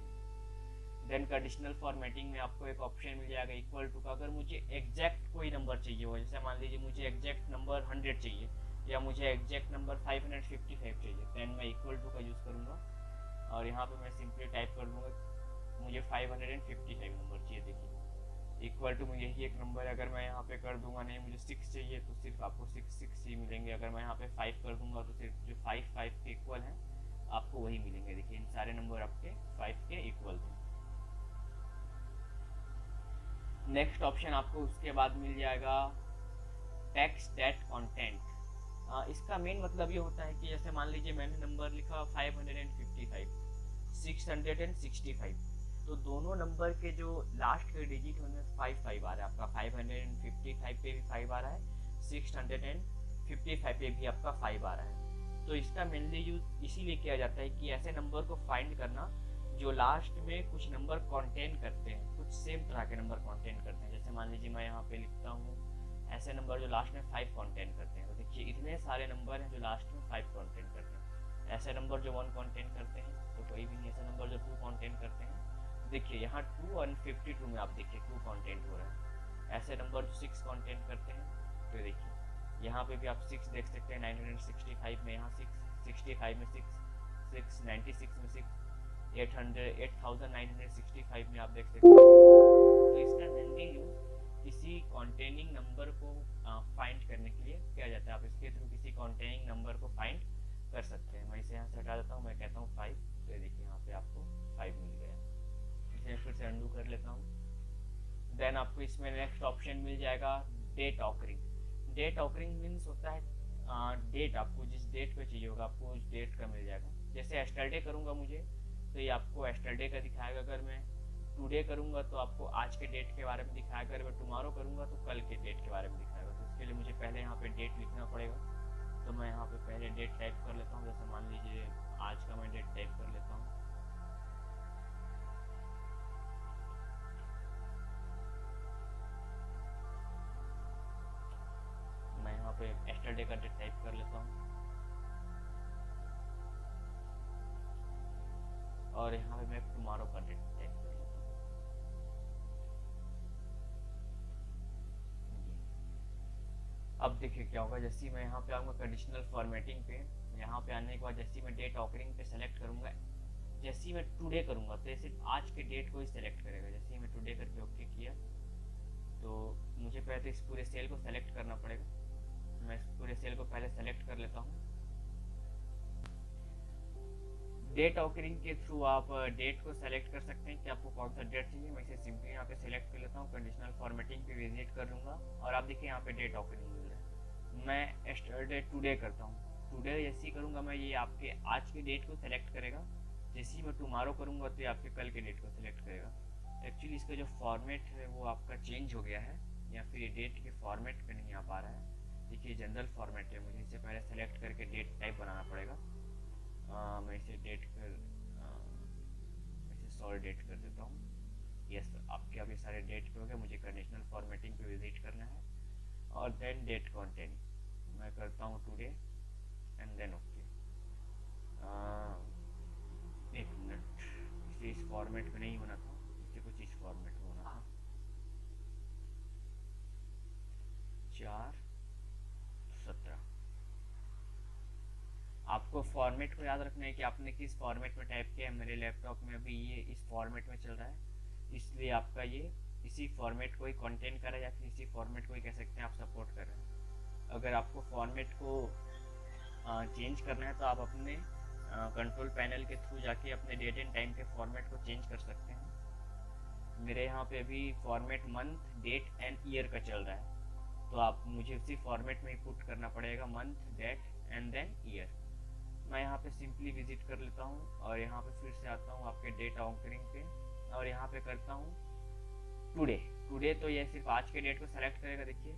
देन कंडीशनल फॉर्मेटिंग में आपको एक ऑप्शन मिल जाएगा इक्वल टू का। अगर मुझे एग्जैक्ट कोई नंबर चाहिए हो, जैसे मान लीजिए मुझे एग्जैक्ट नंबर 100 चाहिए या मुझे एग्जैक्ट नंबर 555 चाहिए, देन मैं इक्वल टू का यूज़ करूँगा और यहाँ पे मैं सिंपली टाइप कर दूँगा मुझे 555 नंबर चाहिए। देखिए इक्वल टू मुझे यही एक नंबर है। अगर मैं यहाँ पे कर दूंगा नहीं मुझे 6 चाहिए तो सिर्फ आपको 6 ही मिलेंगे। अगर मैं यहाँ पे 5 कर दूंगा तो सिर्फ जो 5 के इक्वल हैं आपको वही मिलेंगे। देखिए इन सारे नंबर आपके 5 के इक्वल थे। नेक्स्ट ऑप्शन आपको उसके बाद मिल जाएगा टेक्स्ट दैट कंटेंट। इसका मेन मतलब ये होता है कि जैसे मान लीजिए मैंने नंबर लिखा 555, 665, तो दोनों नंबर के जो लास्ट के डिजिट होंगे 5 आ रहा है आपका। 555 पे भी 5 आ रहा है, 655 पे भी आपका 5 आ रहा है। तो इसका मेनली यूज इसीलिए किया जाता है कि ऐसे नंबर को फाइंड करना जो लास्ट में कुछ नंबर कंटेन करते हैं, कुछ सेम तरह के नंबर कंटेन करते हैं। जैसे मान लीजिए मैं यहाँ पे लिखता हूँ ऐसे नंबर जो लास्ट में 5 कंटेन करते हैं। तो देखिए इतने सारे नंबर हैं जो लास्ट में 5 कंटेन करते हैं। ऐसे नंबर जो 1 कंटेन करते हैं तो कोई भी नहीं। ऐसे नंबर जो 2 कंटेन करते हैं, देखिए यहाँ 2 और 52 में आप देखिए 2 कंटेंट हो रहा है। ऐसे नंबर जो 6 कंटेंट करते हैं, तो देखिए यहाँ पे भी आप 6 देख सकते हैं। 965 में यहाँ 6, 65 में 6, 696 में 6, 8965 में आप देख सकते हैं। तो इसका मेनली यूज किसी कॉन्टेनिंग नंबर को फाइंड करने के लिए किया जाता है। आप इसके थ्रू किसी कॉन्टेनिंग नंबर को फाइंड कर सकते हैं। मैं इसे यहाँ से हटा देता हूँ, मैं कहता हूँ 5, तो देखिए यहाँ पे आपको 5 मिल गया। इसे फिर से अंडू कर लेता हूँ। देन आपको इसमें नेक्स्ट ऑप्शन मिल जाएगा date occurring. Date occurring means होता है डेट, आपको जिस डेट पे चाहिए होगा आपको उस डेट का मिल जाएगा। जैसे एस्टरडे करूँगा मुझे तो ये आपको एस्टरडे का दिखाएगा। अगर मैं टुडे करूँगा तो आपको आज के डेट के बारे में दिखाएगा। अगर मैं टुमारो करूँगा तो कल के डेट के बारे में दिखाएगा। तो इसके लिए मुझे पहले यहाँ पे डेट लिखना पड़ेगा। तो मैं यहाँ पे पहले डेट टाइप कर लेता हूँ। जैसे मान लीजिए आज का मैं डेट टाइप कर लेता हूँ। मैं यहाँ पे एस्टरडे का डेट टाइप कर लेता हूँ और यहाँ पे मैं टुमारो का डेट टाइप कर लेता हूँ। अब देखिए क्या होगा, जैसे मैं यहाँ पे आऊँगा कंडीशनल फॉर्मेटिंग पे, यहाँ पे आने के बाद जैसे मैं डेट ऑकरिंग पे सेलेक्ट करूँगा, जैसे ही मैं टुडे करूँगा तो ये सिर्फ आज के डेट को ही सेलेक्ट करेगा। जैसे ही मैं टुडे करके ओके किया तो मुझे पहले तो इस पूरे सेल को सेलेक्ट करना पड़ेगा। मैं इस पूरे सेल को पहले सेलेक्ट कर लेता हूँ। डेट ऑकरिंग के थ्रू आप डेट को सेलेक्ट कर सकते हैं कि आपको कौन सा डेट चाहिए। मैं इसे सिंपली यहाँ पे सेलेक्ट कर लेता हूँ, कंडीशनल फॉर्मेटिंग पे विजिट कर लूँगा और आप देखिए यहाँ पे डेट ऑकरिंग मिल रहा है। मैं एस्टरडे टुडे करता हूँ, टुडे जैसे ही करूँगा मैं ये आपके आज के डेट को सेलेक्ट करेगा। जैसे ही मैं टुमारो करूँगा तो ये आपके कल के डेट को सिलेक्ट करेगा। एक्चुअली इसका जो फॉर्मेट है वो आपका चेंज हो गया है या फिर ये डेट के फॉर्मेट पे नहीं आ पा रहा है। देखिए जनरल फॉर्मेट है, मुझे इसे पहले सेलेक्ट करके डेट टाइप बनाना पड़ेगा। मैं इसे डेट कर इसे सॉरी डेट कर देता हूँ। यस, आपके अभी सारे डेट पे हो गए। मुझे कंडीशनल फॉर्मेटिंग पे विजिट करना है और देन डेट कंटेंट मैं करता हूँ टुडे एंड देन ओके। एक मिनट, इसे इस फॉर्मेट में नहीं होना था, इसे कुछ इस फॉर्मेट में होना था। 4/17 आपको फॉर्मेट को याद रखना है कि आपने किस फॉर्मेट में टाइप किया है। मेरे लैपटॉप में अभी ये इस फॉर्मेट में चल रहा है, इसलिए आपका ये इसी फॉर्मेट को ही कंटेन कर रहा है, या फिर इसी फॉर्मेट को ही कह सकते हैं आप सपोर्ट कर रहे हैं। अगर आपको फॉर्मेट को चेंज करना है तो आप अपने कंट्रोल पैनल के थ्रू जाके अपने डेट एंड टाइम के फॉर्मेट को चेंज कर सकते हैं। मेरे यहाँ पे अभी format month, date and year का चल रहा है, तो आप मुझे उसी फॉर्मेट में ही पुट करना पड़ेगा, month, date and then year. मैं यहाँ पे सिंपली विजिट कर लेता हूँ और यहाँ पे फिर से आता हूँ आपके डेट ऑंकरिंग पे और यहाँ पे करता हूँ टुडे। टुडे तो ये सिर्फ आज के डेट को सेलेक्ट करेगा। देखिए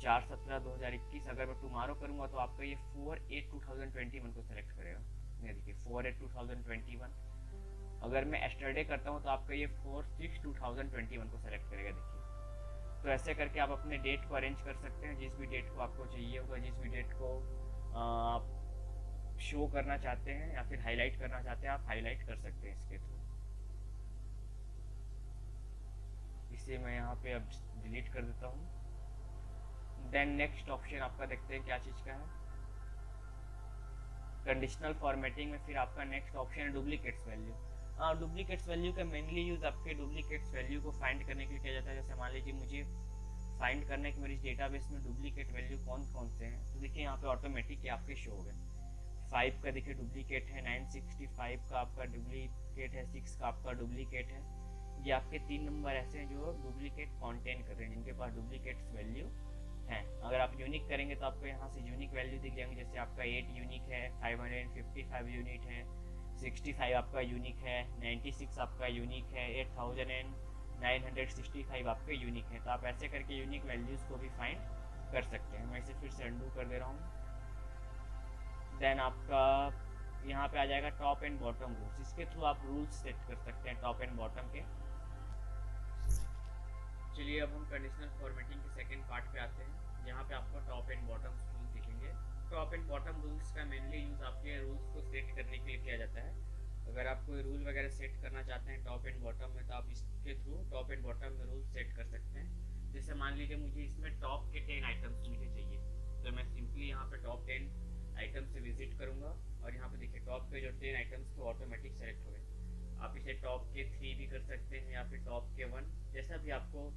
4/17/2021। अगर मैं टुमारो करूँगा तो आपका ये 4/8/2021 को सेलेक्ट करेगा। ये देखिए 4/8/2021। अगर मैं एस्टरडे करता हूँ तो आपका ये 4/6/2021 को सेलेक्ट करेगा। देखिए, तो ऐसे करके आप अपने डेट को अरेंज कर सकते हैं, जिस भी डेट को आपको चाहिए होगा, जिस भी डेट को आप शो करना चाहते हैं या फिर हाईलाइट करना चाहते हैं, आप हाईलाइट कर सकते हैं इसके थ्रू। इसे मैं यहाँ पे अब डिलीट कर देता हूँ। देन नेक्स्ट ऑप्शन आपका देखते हैं क्या चीज़ का है। कंडीशनल फॉर्मेटिंग में फिर आपका नेक्स्ट ऑप्शन है डुप्लीकेट्स वैल्यू। डुप्लीकेट्स वैल्यू का मेनली यूज़ आपके डुप्लीकेट्स वैल्यू को फाइंड करने के लिए किया जाता है। जैसे मान लीजिए मुझे फाइंड करना है कि मेरी डेटाबेस में डुप्लीकेट वैल्यू कौन कौन से हैं, तो देखिए यहाँ पे ऑटोमेटिक आपके शो हो गए। 5 का देखिए डुप्लीकेट है, 965 का आपका डुप्लीकेट है, 6 का आपका डुप्लीकेट है। ये आपके 3 नंबर ऐसे हैं जो डुप्लीकेट कंटेन कर रहे हैं, जिनके पास डुप्लीकेट्स वैल्यू हैं। अगर आप यूनिक करेंगे तो आपको यहाँ से यूनिक वैल्यू दिख जाएंगे। जैसे आपका 8 यूनिक है, 555 यूनिट है, 65 आपका यूनिक है, 96 आपका यूनिक है, 8965 आपके यूनिक है। तो आप ऐसे करके यूनिक वैल्यूज़ को भी फाइंड कर सकते हैं। मैं इसे फिर से अंडू कर दे रहा हूँ। देन आपका यहाँ पे आ जाएगा टॉप एंड बॉटम रूल्स। इसके थ्रू आप रूल्स सेट कर सकते हैं टॉप एंड बॉटम के। चलिए अब हम कंडीशनल फॉर्मेटिंग के सेकंड पार्ट पे आते हैं, जहाँ पे आपको टॉप एंड बॉटम रूल्स दिखेंगे। टॉप एंड बॉटम रूल्स का मेनली यूज़ आपके रूल्स को सेट करने के लिए किया जाता है। अगर आप कोई रूल वगैरह सेट करना चाहते हैं टॉप एंड बॉटम में, तो आप इसके थ्रू टॉप एंड बॉटम में रूल सेट कर सकते हैं। जैसे मान लीजिए मुझे इसमें टॉप के 10 आइटम्स मुझे चाहिए, तो मैं सिंपली यहाँ पे टॉप 10 आइटम से विजिट करूँगा और यहाँ पे देखिए टॉप के जो 10 आइटम्स तो ऑटोमेटिक सेलेक्ट हो गए। आप इसे टॉप के 3 भी कर सकते हैं या फिर टॉप के 1, जैसा भी आपको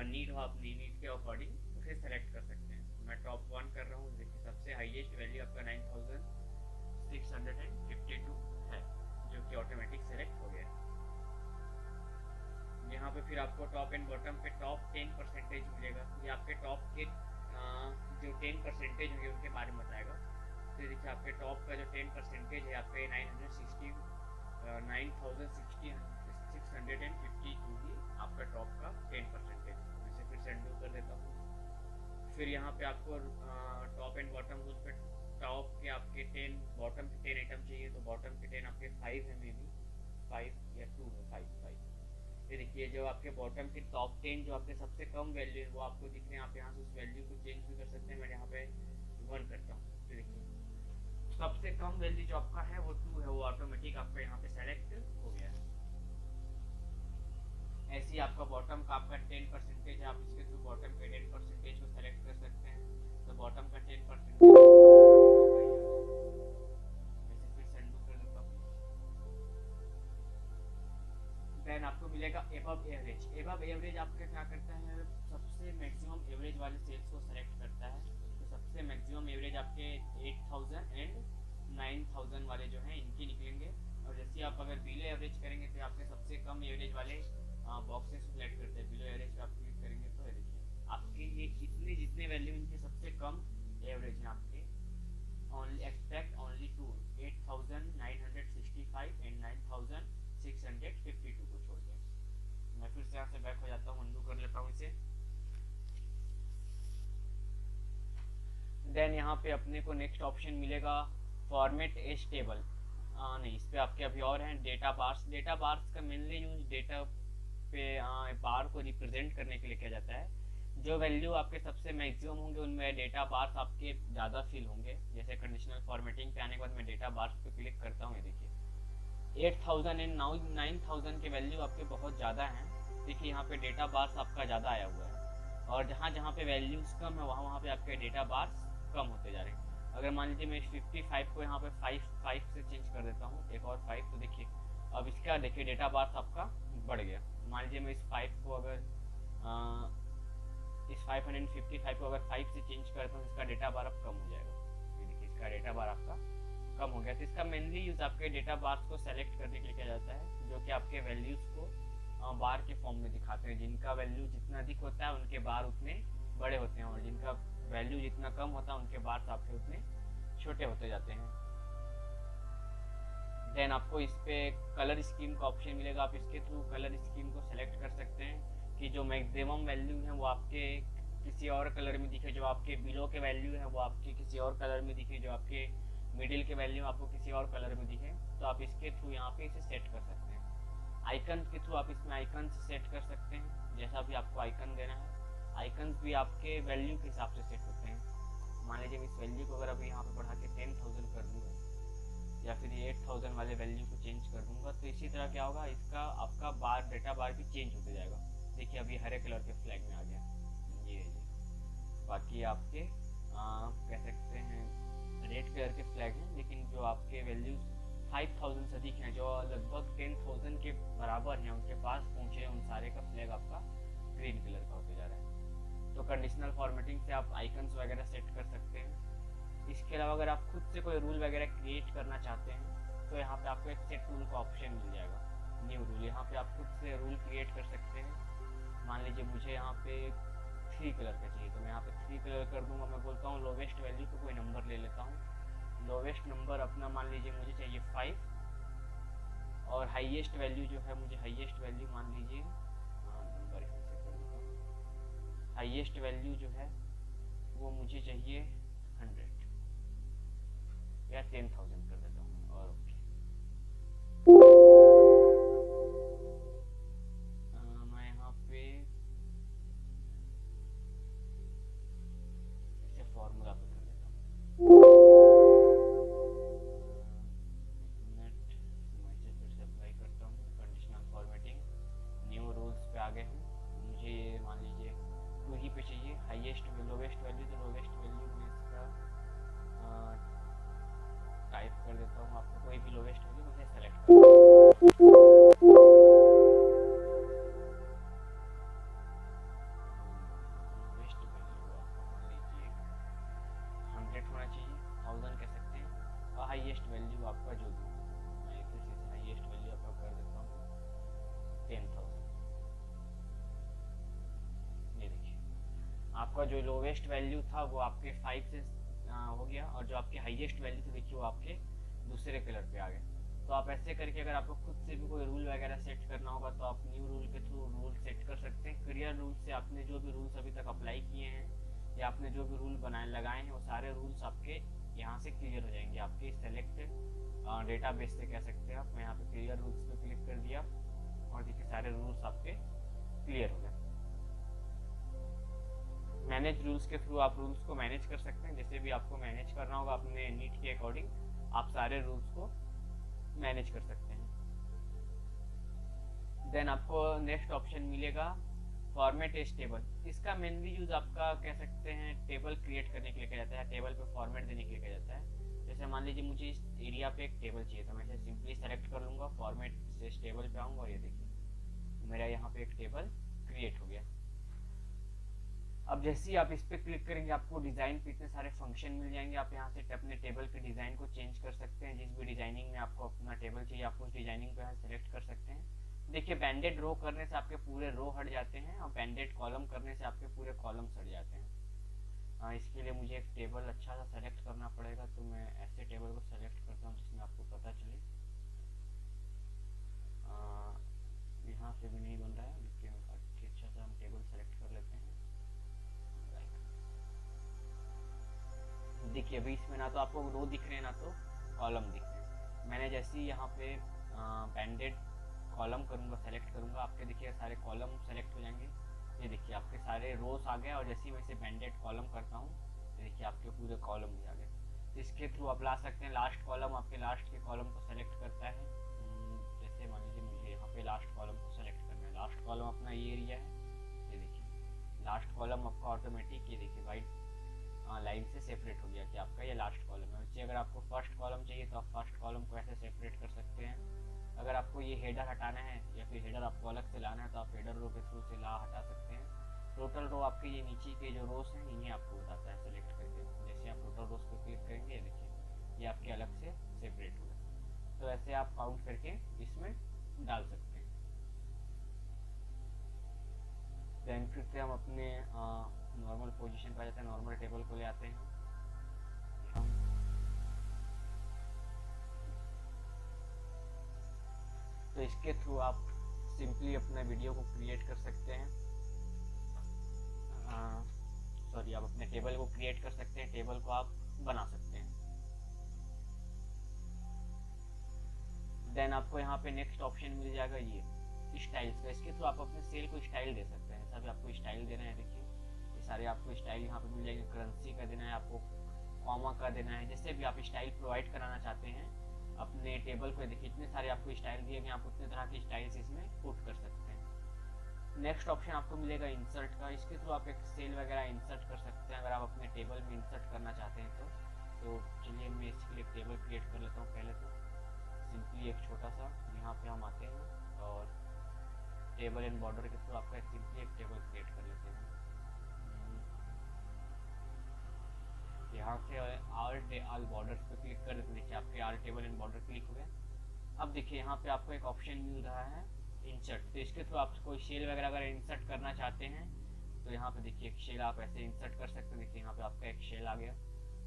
नीड हो अपनी नीड के अकॉर्डिंग उसे सेलेक्ट कर सकते हैं। मैं टॉप 1 कर रहा हूँ। देखिए सबसे हाईएस्ट वैल्यू आपका 9652 है, जो कि ऑटोमेटिक सेलेक्ट हो गया है। यहाँ पे फिर आपको टॉप एंड बॉटम पे टॉप 10% मिलेगा। ये आपके टॉप के जो 10% होंगे उनके बारे में बताएगा। तो देखिए आपके टॉप का जो 10% है आपके 9652 भी आपका टॉप का 10%। इसे फिर से अंडू कर देता हूँ। फिर यहाँ पे आपको टॉप एंड बॉटम रूल पे टॉप के आपके 10, बॉटम के 10 आइटम चाहिए, तो बॉटम के 10 आपके 5 है, मे बी 5 या 2 है, 5। ये देखिए जो आपके बॉटम के टॉप 10 जो आपके सबसे कम वैल्यू है वो आपको दिख रहे हैं। आप यहाँ से उस वैल्यू को चेंज भी कर सकते हैं। मैं यहाँ पे 1 करता हूँ, तो देखिए सबसे कम वैल्यू जो आपका है वो 2 है, वो ऑटोमेटिक आपका यहाँ पे सेलेक्ट हो गया है। ऐसे ही आपका बॉटम का आपका 10% है, आप इसके थ्रू बॉटम के 10% को सेलेक्ट कर सकते हैं। तो बॉटम का 10% देन आपको मिलेगा एबव एवरेज। एबव एवरेज आपका क्या करता है, सबसे मैक्सिमम एवरेज वाले सेल्स को सेलेक्ट करता है। तो सबसे मैक्सिमम एवरेज आपके 8000 एंड 9000 वाले जो हैं इनकी निकलेंगे। और जैसे आप अगर बिलो एवरेज करेंगे तो आपके सबसे कम एवरेज वाले बॉक्सेस सेलेक्ट करते हैं। बिलो एवरेज पे आप क्लिक करेंगे तो देखिए आपके ये इतने जितने वैल्यू इनके सबसे कम एवरेज हैं आपके only expect only to 8965 and 9652 को छोड़ के। मैं फिर से यहाँ से बैक हो जाता हूँ, अंडू कर लेता हूँ इसे। देन यहाँ पे अपने को नेक्स्ट ऑप्शन मिलेगा फॉर्मेट एज टेबल, नहीं इस पे आपके अभी और हैं डेटा बार्स। डेटा बार्स का मेनली यूज डेटा पे बार को रिप्रेजेंट करने के लिए किया जाता है। जो वैल्यू आपके सबसे मैक्सिमम होंगे उनमें डेटा बार्स आपके ज़्यादा फिल होंगे। जैसे कंडीशनल फॉर्मेटिंग पे आने के बाद मैं डेटा बार्स पे क्लिक करता हूँ, ये देखिए 8000 एंड 9000 के वैल्यू आपके बहुत ज़्यादा हैं। देखिए यहाँ पे डेटा बार्स आपका ज़्यादा आया हुआ है, और जहाँ जहाँ पे वैल्यूज़ कम है वहाँ वहाँ पे आपके डेटा बार्स कम होते जा रहे हैं। अगर मान लीजिए मैं 55 को यहाँ पे 5 से चेंज कर देता हूँ, एक और 5, तो देखिए अब इसका देखिए डेटा बार्स आपका बढ़ गया। मान लीजिए मैं इस 5 को अगर इस 555 को अगर 5 से चेंज करता हूँ, इसका डेटा बार अब कम हो जाएगा। ये देखिए इसका डेटा बार आपका कम हो गया। तो इसका मेनली यूज़ आपके डेटा बार्स को सेलेक्ट करने के लिए किया जाता है, जो कि आपके वैल्यूज़ को बार के फॉर्म में दिखाते हैं। जिनका वैल्यू जितना अधिक होता है उनके बार उतने बड़े होते हैं, और जिनका वैल्यू जितना कम होता है उनके बार्स आपके उतने छोटे होते जाते हैं। देन आपको इस पे कलर स्कीम का ऑप्शन मिलेगा। आप इसके थ्रू कलर स्कीम को सेलेक्ट कर सकते हैं कि जो मैक्सिमम वैल्यू है वो आपके किसी और कलर में दिखे, जो आपके बिलो के वैल्यू है वो आपके किसी और कलर में दिखे, जो आपके मिडिल के वैल्यू आपको किसी और कलर में दिखे। तो आप इसके थ्रू यहाँ पे इसे सेट कर सकते हैं। आइकन के थ्रू आप इसमें आइकन सेट कर सकते हैं, जैसा भी आपको आइकन देना है। आइकन्स भी आपके वैल्यू के हिसाब से सेट होते हैं। मान लीजिए इस वैल्यू को अगर अभी यहाँ पे बढ़ा के 10,000 कर दूँगा, या फिर ये 8000 वाले वैल्यू को चेंज कर दूंगा, तो इसी तरह क्या होगा, इसका आपका बार डेटा बार भी चेंज होते जाएगा। देखिए अभी हरे कलर के फ्लैग में आ गया ये। बाकी आपके कह सकते हैं रेड कलर के फ्लैग हैं, लेकिन जो आपके वैल्यूज 5000 से अधिक हैं, जो लगभग 10,000 के बराबर हैं, उनके पास पहुँचे उन सारे का फ्लैग आपका ग्रीन कलर का होते जा रहा है। तो कंडीशनल फॉर्मेटिंग से आप आइकन्स वगैरह सेट कर सकते हैं। इसके अलावा अगर आप खुद से कोई रूल वगैरह क्रिएट करना चाहते हैं तो यहाँ पे आपको एक सेट रूल का ऑप्शन मिल जाएगा, न्यू रूल। यहाँ पे आप खुद से रूल क्रिएट कर सकते हैं। मान लीजिए मुझे यहाँ पे 3 कलर का चाहिए, तो मैं यहाँ पे 3 कलर कर दूंगा। मैं बोलता हूँ लोवेस्ट वैल्यू को कोई नंबर ले लेता हूँ। लोवेस्ट नंबर अपना मान लीजिए मुझे चाहिए 5, और हाईएस्ट वैल्यू जो है मुझे हाईएस्ट वैल्यू मान लीजिए नंबर यहाँ से कर देता हूँ। हाईएस्ट वैल्यू जो है वो मुझे चाहिए 100 या 10,000 कर देता हूँ। और ओके मैं यहाँ पे इसे फॉर्मूला पे कर देता हूँ। मिनट मैं इसे फिर से अप्लाई करता हूँ। कंडीशनल फॉर्मेटिंग न्यू रूल्स पे आ गए हैं। मुझे ये मान लीजिए 2 ही पे चाहिए हाईएस्ट लोवेस्ट वैल्यू, तो लोवेस्ट वैल्यू में इसका टाइप कर देता हूँ। आपको कोई भी लोवेस्ट वैल्यू मुझे सेलेक्ट करना है। लोवेस्ट वैल्यू आपको मान लीजिए 100 होना चाहिए, 1000 कह सकते हैं। और हाईएस्ट वैल्यू आपका जो भी, मैं फिर से हाईएस्ट वैल्यू आपका कर देता हूँ 10,000। ये देखिए आपका जो लोवेस्ट वैल्यू था वो आपके 5 से हो गया, और जो आपके हाईएस्ट वैल्यू थे देखिए वो आपके दूसरे कलर पे आ गए। तो आप ऐसे करके अगर आपको खुद से भी कोई रूल वगैरह सेट करना होगा तो आप न्यू रूल के थ्रू रूल सेट कर सकते हैं। क्लियर रूल से आपने जो भी रूल्स अभी तक अप्लाई किए हैं या आपने जो भी रूल बनाए लगाए हैं वो सारे रूल्स आपके यहाँ से क्लियर हो जाएंगे। आपके सेलेक्ट डेटा बेस से कह सकते हैं आप। मैं यहाँ पे क्लियर रूल्स पे क्लिक कर दिया और देखिए सारे रूल्स आपके क्लियर हो गए। मैनेज रूल्स के थ्रू आप रूल्स को मैनेज कर सकते हैं। जैसे भी आपको मैनेज करना होगा अपने नीड के अकॉर्डिंग आप सारे रूल्स को मैनेज कर सकते हैं। देन आपको नेक्स्ट ऑप्शन मिलेगा फॉर्मेट एज टेबल। इसका मेनली यूज आपका कह सकते हैं टेबल क्रिएट करने के लिए किया जाता है, टेबल पे फॉर्मेट देने के लिए किया जाता है। जैसे मान लीजिए मुझे इस एरिया पे एक टेबल चाहिए, तो मैं इसे सिंपली सेलेक्ट कर लूँगा, फॉर्मेट से इस टेबल पे आऊँगा और ये देखिए मेरा यहाँ पे एक टेबल क्रिएट हो गया। अब जैसे ही आप इस पर क्लिक करेंगे आपको डिज़ाइन पे इतने सारे फंक्शन मिल जाएंगे। आप यहाँ से अपने टेबल के डिज़ाइन को चेंज कर सकते हैं। जिस भी डिज़ाइनिंग में आपको अपना टेबल चाहिए आप उस डिज़ाइनिंग को यहाँ सेलेक्ट कर सकते हैं। देखिए बैंडेड रो करने से आपके पूरे रो हट जाते हैं और बैंडेड कॉलम करने से आपके पूरे कॉलम्स हट जाते हैं। इसके लिए मुझे एक टेबल अच्छा सा सेलेक्ट करना पड़ेगा, तो मैं ऐसे टेबल को सेलेक्ट करता हूँ जिसमें आपको पता चले। यहाँ से भी नहीं बन रहा है, लेकिन अच्छा सा हम टेबल सेलेक्ट कर लेते हैं। देखिए अभी इसमें ना तो आपको रो दिख रहे हैं ना तो कॉलम दिख रहे हैं। मैंने जैसे ही यहाँ पे बैंडेड कॉलम करूँगा, सेलेक्ट करूँगा, आपके देखिए सारे कॉलम सेलेक्ट हो जाएंगे। ये देखिए आपके सारे रोस आ गए, और जैसे ही मैं इसे बैंडेड कॉलम करता हूँ तो देखिए आपके पूरे कॉलम भी आ गए। तो इसके थ्रू आप ला सकते हैं लास्ट कॉलम, आपके लास्ट के कॉलम को सेलेक्ट करता है। जैसे मान लीजिए मुझे यहाँ पे लास्ट कॉलम को सेलेक्ट करना है, लास्ट कॉलम अपना ये एरिया है, ये देखिए लास्ट कॉलम आपका ऑटोमेटिक ये देखिए वाइट लाइन से सेपरेट हो गया कि आपका ये लास्ट कॉलम है। वैसे अगर आपको फर्स्ट कॉलम चाहिए तो आप फर्स्ट कॉलम को ऐसे सेपरेट कर सकते हैं। अगर आपको ये हेडर हटाना है या फिर हेडर आपको अलग से लाना है तो आप हेडर रो के थ्रू से ला हटा सकते हैं। टोटल रो आपके ये नीचे के जो रोस हैं इन्हें आपको बताता है सेलेक्ट करके। जैसे आप टोटल रोस पर क्लिक करेंगे, देखिए ये आपके अलग से सेपरेट हो गए। तो ऐसे आप काउंट करके इसमें डाल सकते हैं। देन फिर से हम अपने नॉर्मल पोजीशन पर जाते हैं, नॉर्मल टेबल को ले आते हैं हम। तो इसके थ्रू आप सिंपली अपना वीडियो को क्रिएट कर सकते हैं, सॉरी आप अपने टेबल को क्रिएट कर सकते हैं, टेबल को आप बना सकते हैं। देन आपको यहाँ पे नेक्स्ट ऑप्शन मिल जाएगा ये स्टाइल्स का। इसके थ्रू आप अपने सेल को स्टाइल दे सकते हैं। सभी आपको स्टाइल देना है, देखिए ये सारे आपको स्टाइल यहाँ पे मिल जाएंगे। करेंसी का देना है आपको, कॉमा का देना है, जैसे भी आप स्टाइल प्रोवाइड कराना चाहते हैं अपने टेबल पे। देखिए इतने सारे आपको स्टाइल दिए गए, आप उतने तरह के स्टाइल्स इसमें पुट कर सकते हैं। नेक्स्ट ऑप्शन आपको मिलेगा इंसर्ट का। इसके थ्रू आप एक सेल वगैरह इंसर्ट कर सकते हैं अगर आप अपने टेबल में इंसर्ट करना चाहते हैं तो चलिए मैं इसके लिए एक टेबल क्रिएट कर लेता हूँ। पहले तो सिंपली एक छोटा सा यहाँ पे हम आते हैं और टेबल एंड बॉर्डर के थ्रू आपका सिंपली एक टेबल क्रिएट कर लेते हैं। यहाँ से ऑल बॉर्डर्स पे क्लिक कर देते, देखिए आपके all table and border click हो गए। अब देखिए यहाँ पे आपको एक ऑप्शन मिल रहा है इंसर्ट। तो इसके थ्रू आप कोई शेल वगैरह अगर इंसर्ट करना चाहते हैं तो यहाँ पे देखिए एक शेल आप ऐसे इंसर्ट कर सकते हैं। देखिए यहाँ पे आपका एक शेल आ गया।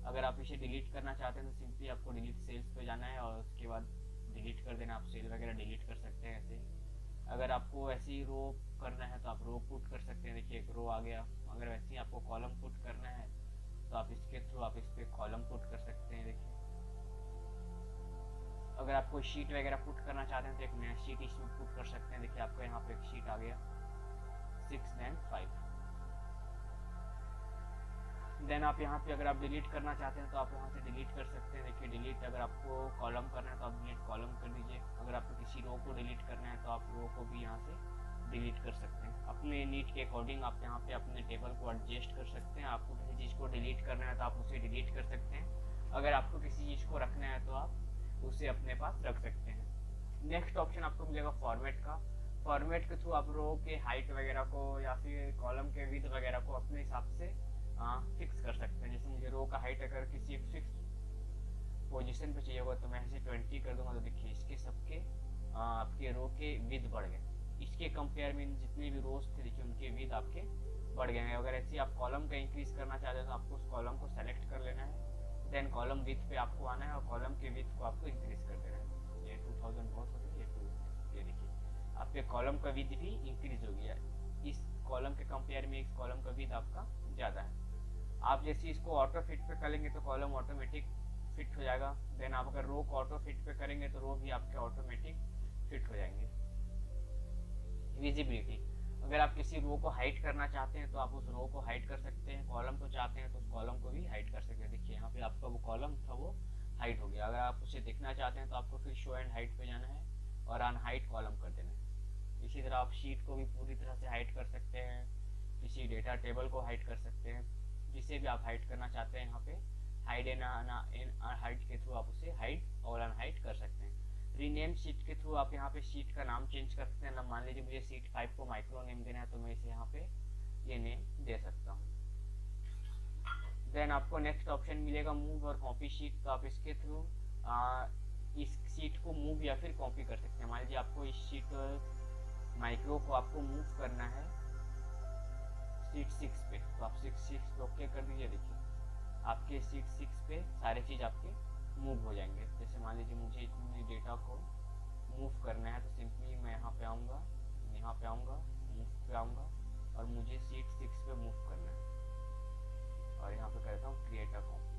अगर आप इसे डिलीट करना चाहते हैं तो सिंपली आपको डिलीट सेल्स पे जाना है और उसके बाद डिलीट कर देना। आप सेल वगैरह डिलीट कर सकते हैं ऐसे। अगर आपको ऐसे ही रो करना है तो आप रो पुट कर सकते हैं, देखिए एक रो आ गया। अगर वैसे ही आपको कॉलम पुट करना है तो आप इसके थ्रू आप इस पर कॉलम पुट कर सकते हैं। देखिए अगर आप कोई शीट वगैरह पुट करना चाहते हैं तो एक नया शीट इसमें पुट कर सकते हैं। देखिए आपको यहाँ पे एक शीट आ गया 695। देन आप यहाँ पे अगर आप डिलीट करना चाहते हैं तो आप यहाँ से डिलीट कर सकते हैं। देखिए डिलीट, अगर आपको कॉलम करना है तो आप डिलीट कॉलम कर दीजिए। अगर आपको किसी रो को डिलीट करना है तो आप रो को भी यहाँ से डिलीट कर सकते हैं। अपने नीड के अकॉर्डिंग आप यहाँ पे अपने टेबल को एडजस्ट कर सकते हैं। आपको किसी चीज़ को डिलीट करना है तो आप उसे डिलीट कर सकते हैं। अगर आपको किसी चीज़ को रखना है तो आप उसे अपने पास रख सकते हैं। नेक्स्ट ऑप्शन आपको मिलेगा फॉर्मेट का। फॉर्मेट के थ्रू आप रो के हाइट वगैरह को या फिर कॉलम के विड्थ वगैरह को अपने हिसाब से फिक्स कर सकते हैं। जैसे मुझे रो का हाइट अगर किसी एक फिक्स पोजीशन पे चाहिए होगा तो मैं इसे 20 कर दूंगा। तो देखिए इसके सबके आपके रो के विड्थ बढ़ गए। इसके कंपेयर में जितने भी रोज थे देखिए उनके विड्थ आपके बढ़ गए हैं। अगर ऐसे आप कॉलम का इंक्रीज करना चाहते हैं तो आपको उस कॉलम को सेलेक्ट कर लेना है। देन कॉलम विड्थ पे आपको आना है और कॉलम के विड्थ को आपको इंक्रीज कर देना है। ये 2000 बहुत हो गया, ये देखिए आपके कॉलम का विड्थ भी इंक्रीज हो गया। इस कॉलम के कंपेयर में इस कॉलम का विड्थ आपका ज़्यादा है। आप जैसे इसको ऑटो फिट पे करेंगे तो कॉलम ऑटोमेटिक फिट हो जाएगा। देन आप अगर रो को ऑटो फिट पे करेंगे तो रो भी आपके ऑटोमेटिक फिट हो जाएंगे। विजिबिलिटी, अगर आप किसी रो को हाइड करना चाहते हैं तो आप उस रो को हाइड कर सकते हैं। कॉलम को चाहते हैं तो उस कॉलम को भी हाइड कर सकते हैं। देखिए यहाँ पे आपका वो कॉलम था वो हाइड हो गया। अगर आप उसे देखना चाहते हैं तो आपको फिर शो एंड हाइड पे जाना है और अनहाइड कॉलम कर देना है। इसी तरह आप शीट को भी पूरी तरह से हाइड कर सकते हैं, किसी डेटा टेबल को हाइड कर सकते हैं, जिसे भी आप हाइड करना चाहते हैं यहाँ पे हाइड एंड हाइड के थ्रू आप उसे हाइड और अनहाइड कर सकते हैं। रीनेम शीट के थ्रू आप यहाँ पे शीट का नाम चेंज कर सकते हैं। मान लीजिए मुझे शीट 5 को माइक्रो नेम देना है तो मैं इसे यहाँ पे ये नेम दे सकता हूँ। देन आपको नेक्स्ट ऑप्शन मिलेगा मूव और कॉपी शीट। तो आप इसके थ्रू इस शीट को मूव या फिर कॉपी कर सकते हैं। मान लीजिए आपको इस शीट माइक्रो को आपको मूव करना है शीट 6 पे, तो आप 6 पे ओके कर दीजिए। देखिए आपके शीट 6 पे सारे चीज़ आपके मूव हो जाएंगे। जैसे मान लीजिए मुझे इतने डेटा को मूव करना है तो सिंपली मैं यहाँ पे आऊँगा, मूव पे आऊँगा और मुझे शीट 6 पे मूव करना है और यहाँ पे करता हूँ क्रिएट अ कॉपी।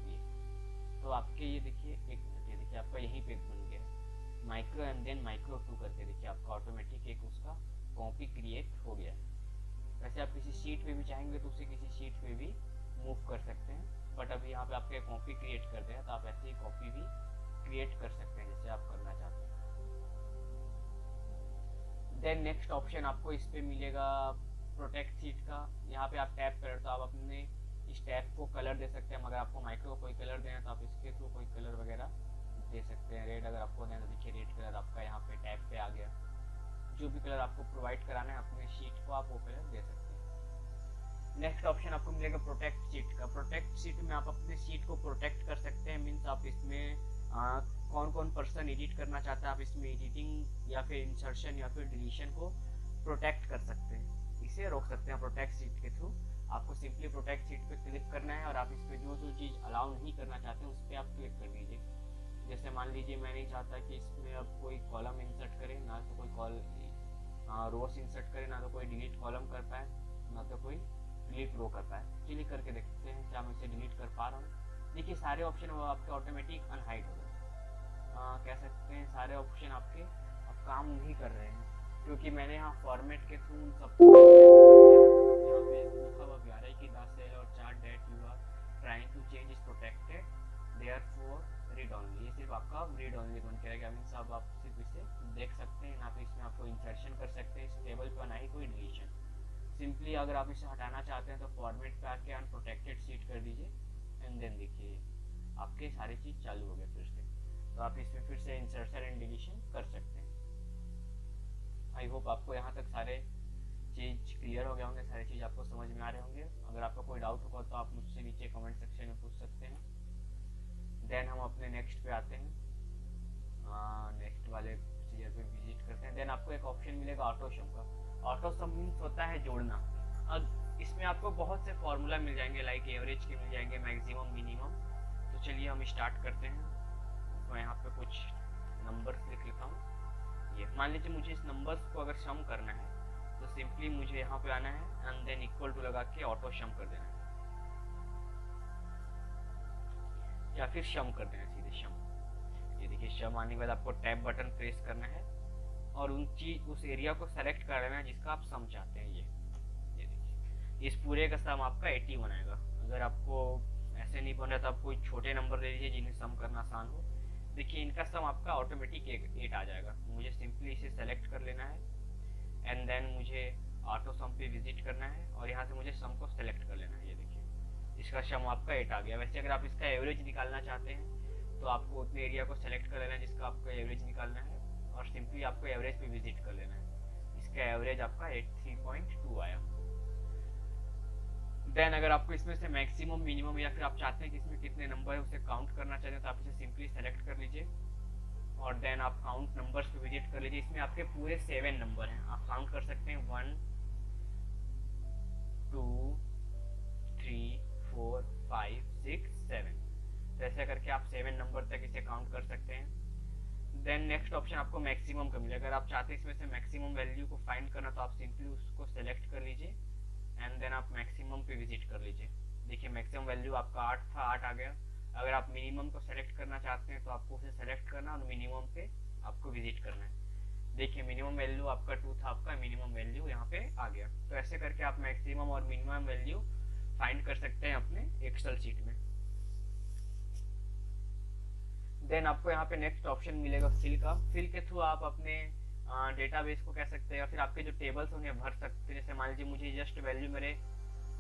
ये तो आपके ये देखिए एक मिनट, ये देखिए आपका यहीं पे बन गया माइक्रो एंड देन माइक्रो 2 करके, देखिए आपका ऑटोमेटिक एक उसका कॉपी क्रिएट हो गया। वैसे आप किसी शीट पे भी चाहेंगे तो उसे किसी शीट पे भी मूव कर सकते हैं, बट अभी यहाँ पे आपके कॉपी क्रिएट कर दिया, तो आप ऐसे ही कॉपी भी क्रिएट कर सकते हैं जैसे आप करना चाहते हैं। देन नेक्स्ट ऑप्शन आपको इस पे मिलेगा प्रोटेक्ट शीट का। यहाँ पे आप टैप करें तो आप अपने इस टैब को कलर दे सकते हैं। अगर आपको माइक्रो कोई कलर देना तो आप इसके थ्रू कोई कलर वगैरह दे सकते हैं। रेड अगर आपको देना तो देखिए रेड कलर आपका यहाँ पे टैब पे आ गया। जो भी कलर आपको प्रोवाइड कराना है अपने शीट को आप वो कलर दे सकते हैं। नेक्स्ट ऑप्शन आपको मिलेगा प्रोटेक्ट शीट का। प्रोटेक्ट शीट में आप अपने शीट को प्रोटेक्ट कर सकते हैं। मीन्स आप इसमें कौन कौन पर्सन एडिट करना चाहता है आप इसमें एडिटिंग या फिर इंसर्शन या फिर डिलीशन को प्रोटेक्ट कर सकते हैं, इसे रोक सकते हैं प्रोटेक्ट शीट के थ्रू। आपको सिंपली प्रोटेक्ट शीट पे क्लिक करना है और आप इस पे जो जो चीज़ अलाउ नहीं करना चाहते हैं उस पर आप क्लिक कर दीजिए। जैसे मान लीजिए मैं नहीं चाहता कि इसमें अब कोई कॉलम इंसर्ट करे, ना तो कोई रोस इंसर्ट करे, ना तो कोई डिलीट कॉलम कर पाए, ना तो कोई डिलीट रो कर पाए। चलिए करके देखते हैं क्या मैं इसे डिलीट कर पा रहा हूँ। देखिए सारे ऑप्शन वो आपके ऑटोमेटिक अनहाइड हो गए। कह सकते हैं सारे ऑप्शन आपके अब काम नहीं कर रहे हैं, क्योंकि मैंने यहाँ फॉर्मेट के थ्रू उन सबको यहाँ पे लिखा हुआ भी आ रहा है कि the cell or chart that you are trying to change is protected therefore read only. ये सिर्फ आपका रीड ओनली बन के रहेगा। मीन्स अब आप सिर्फ इसे देख सकते हैं, ना तो इसमें आपको इंसर्शन कर सकते हैं इस टेबल पर, ना ही कोई डिलीशन। सिंपली अगर आप इसे हटाना चाहते हैं तो फॉर्मेट पे आके अनप्रोटेक्टेड शीट कर दीजिए एंड देन देखिए आपके सारी चीज़ चालू हो गए फिर से। तो आप इसमें फिर से इंसर्शन एंड डिलीशन कर सकते हैं। आई होप आपको यहाँ तक सारे चीज़ क्लियर हो गए होंगे, सारी चीज़ आपको समझ में आ रहे होंगे। अगर आपको कोई डाउट होगा तो आप मुझसे नीचे कमेंट सेक्शन में पूछ सकते हैं। देन हम अपने नेक्स्ट पे आते हैं, नेक्स्ट वाले चीज़ पे विजिट करते हैं। देन आपको एक ऑप्शन मिलेगा ऑटो सम का। ऑटो सम मीन्स होता है जोड़ना। अब इसमें आपको बहुत से फॉर्मूला मिल जाएंगे, लाइक एवरेज के मिल जाएंगे, मैक्सिमम, मिनिमम। तो चलिए हम स्टार्ट करते हैं। तो यहाँ पे कुछ नंबर्स लिख लेता हूँ। ये मान लीजिए मुझे इस नंबर्स को अगर सम करना है तो सिंपली मुझे यहाँ पे आना है एंड देन इक्वल टू लगा के ऑटो सम कर देना है, या फिर सम कर देना है सीधे सम। ये देखिए सम आने के बाद आपको टैब बटन प्रेस करना है और उस एरिया को सेलेक्ट कर लेना है जिसका आप सम चाहते हैं। ये देखिए इस पूरे का सम आपका 80 बनाएगा। अगर आपको ऐसे नहीं बन रहा तो आप कोई छोटे नंबर दे दीजिए जिन्हें सम करना आसान हो। देखिए इनका सम आपका ऑटोमेटिक 8 आ जाएगा। मुझे सिंपली इसे सेलेक्ट कर लेना है एंड देन मुझे ऑटो सम पे विजिट करना है और यहाँ से मुझे सम को सेलेक्ट कर लेना है। ये देखिए इसका सम आपका 8 आ गया। वैसे अगर आप इसका एवरेज निकालना चाहते हैं तो आपको उतने एरिया को सेलेक्ट कर लेना है जिसका आपका एवरेज निकालना है और सिंपली आपको एवरेज पे विजिट कर लेना है। इसका एवरेज आपका 83.2 आया। देन अगर आपको इसमें से मैक्सिमम, मिनिमम या फिर आप चाहते हैं कि इसमें कितने नंबर है उसे काउंट करना चाहते हैं तो आप इसे सिंपली सेलेक्ट कर लीजिए और देन आप काउंट नंबर्स पे विजिट कर लीजिए। इसमें आपके पूरे 7 नंबर हैं, आप काउंट कर सकते हैं 1 2 3 4 5 6 7। तो ऐसा करके आप 7 नंबर तक इसे काउंट कर सकते हैं। देन नेक्स्ट ऑप्शन आपको मैक्सिमम का मिलेगा। अगर आप चाहते हैं इसमें से मैक्सिमम वैल्यू को फाइंड करना तो आप सिंपली उसको सेलेक्ट कर लीजिए एंड देन आप मैक्सिमम पे विजिट कर लीजिए। देखिए मैक्सिमम वैल्यू आपका 8 था, 8 आ गया। अगर आप मिनिमम को सेलेक्ट करना चाहते हैं तो आपको उसे सेलेक्ट करना और मिनिमम पे आपको विजिट करना है। देखिए मिनिमम वैल्यू आपका 2 था, आपका मिनिमम वैल्यू यहाँ पे आ गया। तो ऐसे करके आप मैक्सिमम और मिनिमम वैल्यू फाइंड कर सकते हैं अपने एक्सेल शीट में। देन आपको यहाँ पे नेक्स्ट ऑप्शन मिलेगा फिल का। फिल के थ्रू आप अपने डेटाबेस को कह सकते हैं या फिर आपके जो टेबल्स उन्हें भर सकते हैं। जैसे मान लीजिए मुझे जस्ट वैल्यू मेरे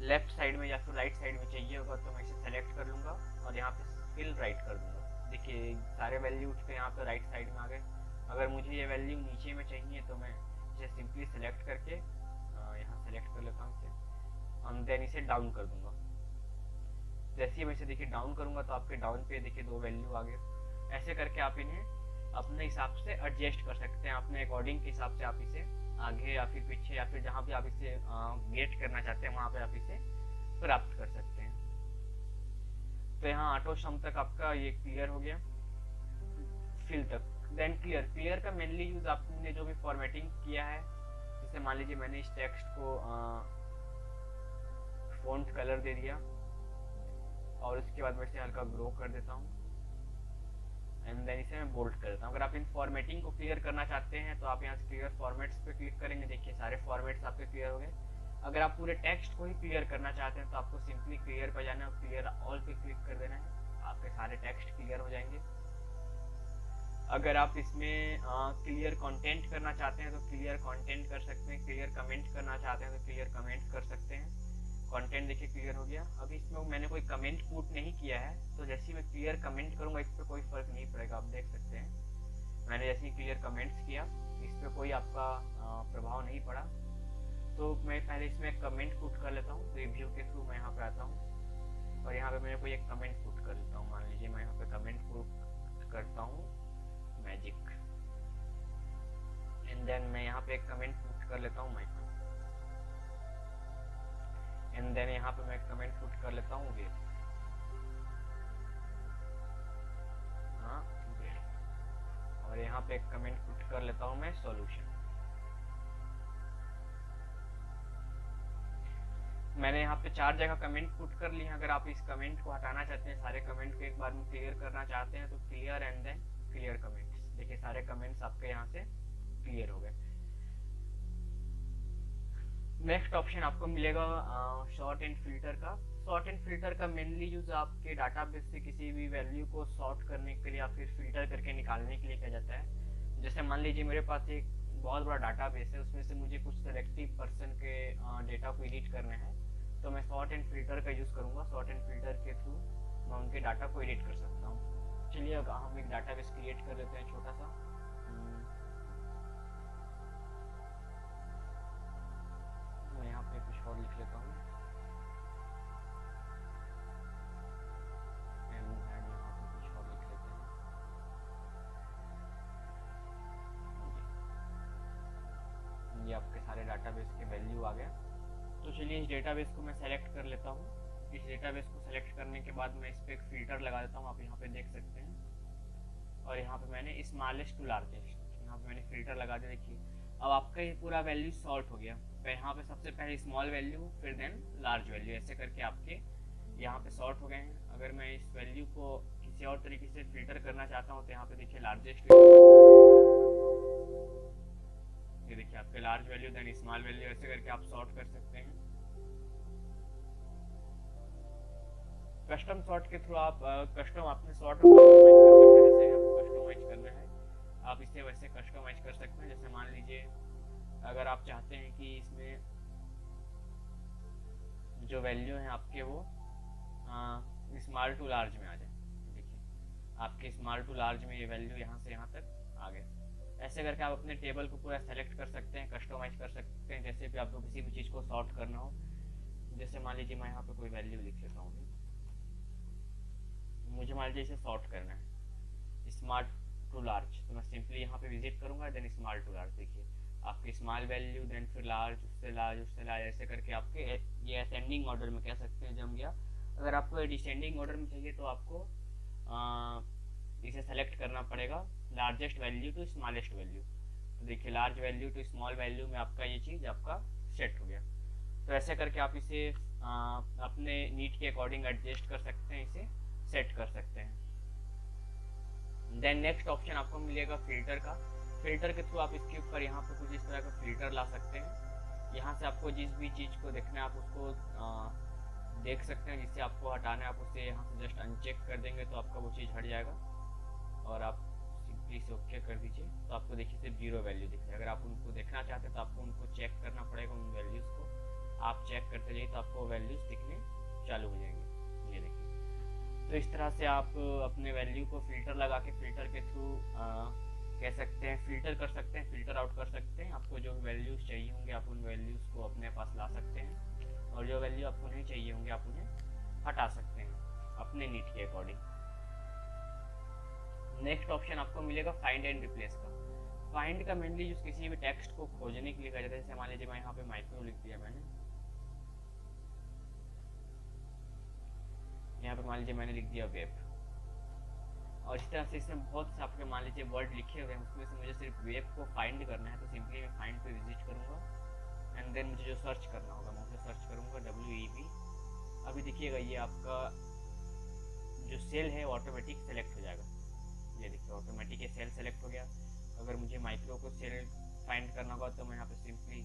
लेफ्ट साइड में या फिर राइट साइड में चाहिए होगा तो मैं इसे सेलेक्ट कर लूँगा और यहाँ पे फिल राइट कर दूँगा। देखिए सारे वैल्यू उठ के यहाँ पे राइट साइड में आ गए। अगर मुझे ये वैल्यू नीचे में चाहिए तो मैं इसे सिंपली सेलेक्ट करके यहाँ सेलेक्ट कर लेता हूँ इसे और देन इसे डाउन कर दूँगा। जैसे ही मैं इसे देखिए डाउन करूँगा तो आपके डाउन पे देखिए 2 वैल्यू आ गए। ऐसे करके आप इन्हें अपने हिसाब से एडजस्ट कर सकते हैं, अपने अकॉर्डिंग के हिसाब से आप इसे आगे या फिर पीछे या फिर जहाँ भी आप इसे गेट करना चाहते हैं वहाँ पे आप इसे प्राप्त कर सकते हैं। तो यहाँ ऑटो सम तक आपका ये क्लियर हो गया, फिल तक। देन क्लियर का मेनली यूज आपने जो भी फॉर्मेटिंग किया है, जैसे मान लीजिए मैंने इस टेक्स्ट को फॉन्ट कलर दे दिया और उसके बाद मैं इसे हल्का ग्रो कर देता हूँ एंड देन इसे मैं बोल्ड कर देता हूँ। अगर आप इन फॉर्मेटिंग को क्लियर करना चाहते हैं तो आप यहाँ से क्लियर फॉर्मेट्स पे क्लिक करेंगे, देखिए सारे फॉर्मेट्स आपके क्लियर हो गए। अगर आप पूरे टेक्स्ट को ही क्लियर करना चाहते हैं तो आपको सिंपली क्लियर पे जाना है और क्लियर ऑल पे क्लिक कर देना है, आपके सारे टेक्स्ट क्लियर हो जाएंगे। अगर आप इसमें क्लियर कंटेंट करना चाहते हैं तो क्लियर कंटेंट कर सकते हैं, क्लियर कमेंट करना चाहते हैं तो क्लियर कमेंट कर सकते हैं। कंटेंट देखिए क्लियर हो गया। अभी इसमें मैंने कोई कमेंट पुट नहीं किया है, तो जैसे ही मैं क्लियर कमेंट करूंगा इस पर कोई फर्क नहीं पड़ेगा, आप देख सकते हैं मैंने जैसे ही क्लियर कमेंट्स किया इस पर कोई आपका प्रभाव नहीं पड़ा। तो मैं पहले इसमें कमेंट पुट कर लेता हूँ, रिव्यू के थ्रू मैं यहाँ पे आता हूँ और यहाँ पे मैं कोई एक कमेंट पुट कर लेता हूँ। मान लीजिए मैं यहाँ पे कमेंट पुट करता हूँ मैजिक, एंड देन मैं यहाँ पे एक कमेंट पुट कर लेता हूँ माइक्रो, एंड देन यहाँ पे मैं कमेंट पुट कर लेता हूँ वेब। हाँ वेब, और यहाँ पे एक कमेंट पुट कर लेता हूँ मैं सॉल्यूशन। मैंने यहाँ पे 4 जगह कमेंट पुट कर लिए हैं। अगर आप इस कमेंट को हटाना चाहते हैं, सारे कमेंट को एक बार में क्लियर करना चाहते हैं तो clear and then clear comments, देखिए सारे कमेंट्स आपके यहाँ से क्लियर हो गए। नेक्स्ट ऑप्शन आपको मिलेगा शॉर्ट एंड फिल्टर का। शॉर्ट एंड फिल्टर का मेनली यूज आपके डाटाबेस से किसी भी वैल्यू को सॉर्ट करने के लिए या फिर फिल्टर करके निकालने के लिए किया जाता है। जैसे मान लीजिए मेरे पास एक बहुत बड़ा डाटाबेस है, उसमें से मुझे कुछ सेलेक्टिव पर्सन के डेटा को एडिट करने हैं, तो मैं शॉर्ट एंड फिल्टर का यूज़ करूँगा। शॉर्ट एंड फिल्टर के थ्रू मैं उनके डाटा को एडिट कर सकता हूँ। चलिए अब हम एक डाटाबेस क्रिएट कर लेते हैं छोटा सा। मैं यहाँ पे कुछ और लिख लेता हूँ, यहाँ पे कुछ और लिख लेते हैं। ये आपके सारे डाटाबेस के वैल्यू आ गया। तो चलिए इस डेटाबेस को मैं सेलेक्ट कर लेता हूँ। इस डेटाबेस को सेलेक्ट करने के बाद मैं इस पर एक फिल्टर लगा देता हूँ, आप यहाँ पे देख सकते हैं। और यहाँ पे मैंने स्मॉलेस्ट टू लार्जेस्ट, यहाँ पे मैंने फिल्टर लगा दिया। देखिए अब आपका ये पूरा वैल्यू सॉर्ट हो गया। यहाँ पे सबसे पहले स्मॉल वैल्यू, फिर देन लार्ज वैल्यू, ऐसे करके आपके यहाँ पे सॉर्ट हो गए हैं। अगर मैं इस वैल्यू को किसी और तरीके से फिल्टर करना चाहता हूँ तो यहाँ पे देखिए लार्जेस्ट, ये देखिए आपके large value then small value, ऐसे करके आप सॉर्ट कर सकते हैं। कस्टम सॉर्ट के थ्रू आप कस्टम अपने सॉर्ट कर सकते हैं। जैसे आपको कस्टमाइज करना है आप इसे वैसे कस्टमाइज कर सकते हैं। जैसे मान लीजिए अगर आप चाहते हैं कि इसमें जो वैल्यू है आपके वो स्मॉल टू लार्ज में आ जाए, देखिए आपके स्मॉल टू लार्ज में ये वैल्यू यहाँ से यहाँ तक आ गए। ऐसे करके आप अपने टेबल को पूरा सेलेक्ट कर सकते हैं, कस्टमाइज कर सकते हैं, जैसे भी आपको किसी भी चीज़ को सॉर्ट करना हो। जैसे मान लीजिए मैं यहाँ पे कोई वैल्यू लिख लेता हूँ, मुझे मान लीजिए इसे सॉर्ट करना है स्मॉल टू लार्ज, तो मैं सिंपली यहाँ पे विजिट करूँगा देन स्मॉल टू लार्ज। देखिए आपकी स्मॉल वैल्यू देन फिर लार्ज, उससे लार्ज, उससे लार्ज, ऐसे करके आपके ये असेंडिंग ऑर्डर में कह सकते हैं जम गया। अगर आपको डिसेंडिंग ऑर्डर में चाहिए तो आपको इसे सेलेक्ट करना पड़ेगा largest value to smallest value. तो देखिए large value to small value में आपका ये चीज़ आपका सेट हो गया। तो ऐसे करके आप इसे अपने नीड के अकॉर्डिंग एडजस्ट कर सकते हैं, इसे सेट कर सकते हैं। देन नेक्स्ट ऑप्शन आपको मिलेगा फिल्टर का। फिल्टर के थ्रू आप इसके ऊपर यहाँ पे कुछ इस तरह का फिल्टर ला सकते हैं। यहाँ से आपको जिस भी चीज़ को देखना है आप उसको देख सकते हैं, जिससे आपको हटाना है आप उसे यहाँ से जस्ट अनचेक कर देंगे तो आपका वो चीज़ हट जाएगा। और आप सिंपली से ओके कर दीजिए तो आपको देखिए सिर्फ 0 वैल्यू दिख रहा है। अगर आप उनको देखना चाहते हैं तो आपको उनको चेक करना पड़ेगा, उन वैल्यूज़ को आप चेक करते जाइए तो आपको वैल्यूज़ दिखने चालू हो जाएंगे। ये देखिए, तो इस तरह से आप अपने वैल्यू को फिल्टर लगा के फिल्टर के थ्रू कह सकते हैं फिल्टर कर सकते हैं, फिल्टर आउट कर सकते हैं। आपको जो वैल्यूज़ चाहिए होंगे आप उन वैल्यूज़ को अपने पास ला सकते हैं, और जो वैल्यू आपको नहीं चाहिए होंगे आप उन्हें हटा सकते हैं अपने नीड के अकॉर्डिंग। नेक्स्ट ऑप्शन आपको मिलेगा फाइंड एंड रिप्लेस का। फाइंड का मेनली यूज किसी भी टेक्स्ट को खोजने के लिए किया जाता है। जैसे मान लीजिए मैं यहाँ पे माइक्रो लिख दिया मैंने, यहाँ पे मान लीजिए मैंने लिख दिया वेब, और इस तरह से इसमें बहुत से आपके मान लीजिए वर्ड लिखे हुए हैं, उसमें से मुझे सिर्फ वेब को फाइंड करना है। तो सिंपली मैं फाइंड पे विजिट करूँगा एंड देन मुझे जो सर्च करना होगा मैं उसे सर्च करूँगा WEB। अभी देखिएगा ये आपका जो सेल है ऑटोमेटिक सेलेक्ट हो जाएगा। ये देखिए ऑटोमेटिक सेल सेलेक्ट हो गया। अगर मुझे माइक्रो को सेल फाइंड करना होगा तो मैं यहाँ पे सिंपली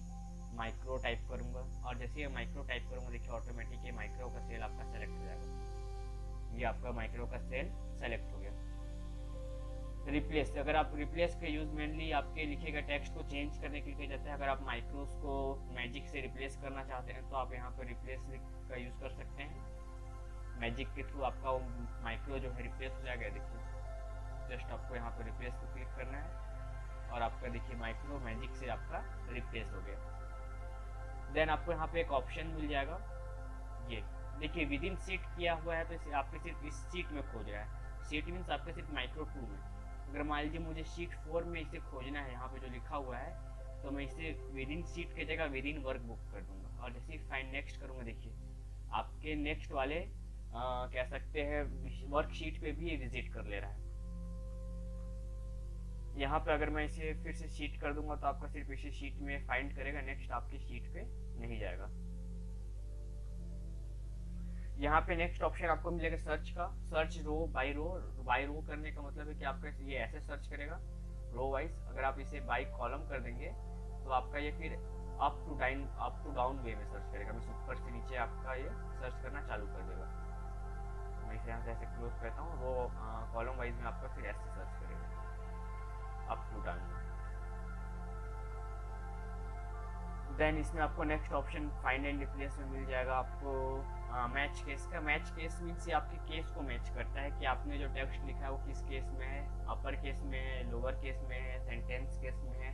माइक्रो टाइप करूँगा, और जैसे ही माइक्रो टाइप करूँगा देखिए ऑटोमेटिक माइक्रो का सेल आपका सेलेक्ट हो जाएगा। ये आपका माइक्रो का सेल सेलेक्ट हो गया। रिप्लेस, अगर आप रिप्लेस का यूज़ मेनली आपके लिखे गए टेक्स्ट को चेंज करने के लिए किया जाता है। अगर आप माइक्रोस को मैजिक से रिप्लेस करना चाहते हैं तो आप यहाँ पर रिप्लेस का यूज़ कर सकते हैं। मैजिक के थ्रू आपका वो माइक्रो जो है रिप्लेस हो जाएगा। देखिए जस्ट आपको यहाँ पर रिप्लेस को क्लिक करना है और आपका देखिए माइक्रो मैजिक से आपका रिप्लेस हो गया। देन आपको यहाँ पे एक ऑप्शन मिल जाएगा, ये देखिए विद इन सीट किया हुआ है, तो इसे आपके सिर्फ इस सीट में खोज रहा है। सीट मीन्स आपके सिर्फ माइक्रो 2 में। अगर मान लीजिए मुझे शीट 4 में इसे खोजना है, यहाँ पे जो लिखा हुआ है, तो मैं इसे विद इन सीट की जगह विद इन वर्क बुक कर दूंगा और जैसे फाइंड नेक्स्ट करूँगा देखिए आपके नेक्स्ट वाले कह सकते हैं वर्कशीट पे भी ये विजिट कर ले रहा है। यहाँ पे अगर मैं इसे फिर से शीट कर दूंगा तो आपका सिर्फ इसी शीट में फाइंड करेगा, नेक्स्ट आपकी शीट पे नहीं जाएगा। यहाँ पे नेक्स्ट ऑप्शन आपको मिलेगा सर्च का। सर्च रो बाय रो। बाय रो करने का मतलब है कि आपका ये ऐसे सर्च करेगा रो वाइज। अगर आप इसे बाय कॉलम कर देंगे तो आपका ये फिर अप टू डाउन वे में सर्च करेगा। मैं ऊपर से नीचे आपका ये सर्च करना चालू कर देगा। मैं इसे यहाँ से ऐसे क्लोज करता हूँ। रो कॉलम वाइज में आपका फिर ऐसे सर्च करेगा अप टू डाउन। देन इसमें आपको next option find and replace में मिल जाएगा आपको मैच केस का। मैच केस मीन्स ये आपके केस को मैच करता है कि आपने जो टेक्स्ट लिखा है वो किस केस में है, अपर केस में है, लोअर केस में है, सेंटेंस केस में है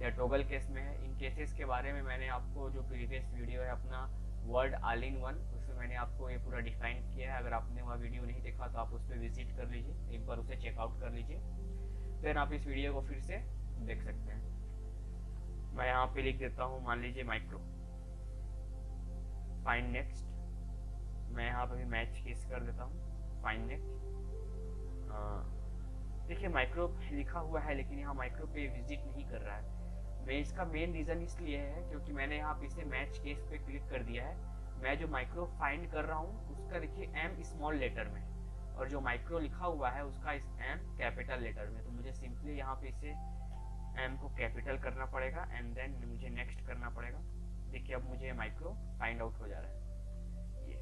या टॉगल केस में है। इन केसेस के बारे में मैंने आपको जो प्रीवियस वीडियो है अपना वर्ड ऑल इन वन, उसमें मैंने आपको ये पूरा डिफाइन किया है। अगर आपने वह वीडियो नहीं देखा तो आप उस पर विजिट कर लीजिए, एक बार उसे चेकआउट कर लीजिए, फिर आप इस वीडियो को फिर से देख सकते हैं। मैं यहाँ पे लिख देता हूँ मान लीजिए माइक्रो, फाइंड नेक्स्ट। मैं यहाँ पे भी मैच केस कर देता हूँ, फाइंड नेक्स्ट। देखिए माइक्रो लिखा हुआ है लेकिन यहाँ माइक्रो पे विजिट नहीं कर रहा है। मैं इसका मेन रीज़न इसलिए है क्योंकि मैंने यहाँ पे इसे मैच केस पे क्लिक कर दिया है। मैं जो माइक्रो फाइंड कर रहा हूँ उसका देखिए एम स्मॉल लेटर में और जो माइक्रो लिखा हुआ है उसका एम कैपिटल लेटर में। तो मुझे सिंपली यहाँ पे इसे एम को कैपिटल करना पड़ेगा एंड देन मुझे नेक्स्ट करना पड़ेगा। देखिए अब मुझे माइक्रो फाइंड आउट हो जा रहा है ये।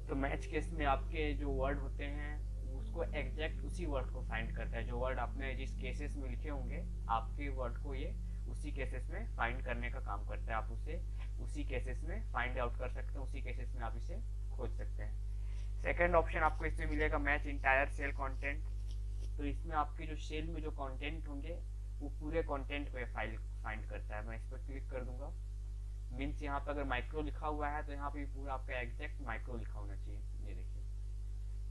तो मैच केस में आपके जो वर्ड होते हैं उसको एग्जैक्ट उसी वर्ड को फाइंड करता है। जो वर्ड आपने जिस केसेस में लिखे होंगे आपके वर्ड को ये उसी केसेस में फाइंड करने का काम करता है। आप उसे उसी केसेस में फाइंड आउट कर सकते हैं, उसी केसेस में आप इसे खोज सकते हैं। सेकेंड ऑप्शन आपको इसमें मिलेगा मैच इंटायर सेल कॉन्टेंट। तो इसमें आपके जो सेल में जो कॉन्टेंट होंगे वो पूरे कंटेंट पे फाइंड करता है। मैं इस पर क्लिक कर दूंगा, मीन्स यहाँ पे अगर माइक्रो लिखा हुआ है तो यहाँ पे पूरा आपका एग्जैक्ट माइक्रो लिखा होना चाहिए। ये देखिए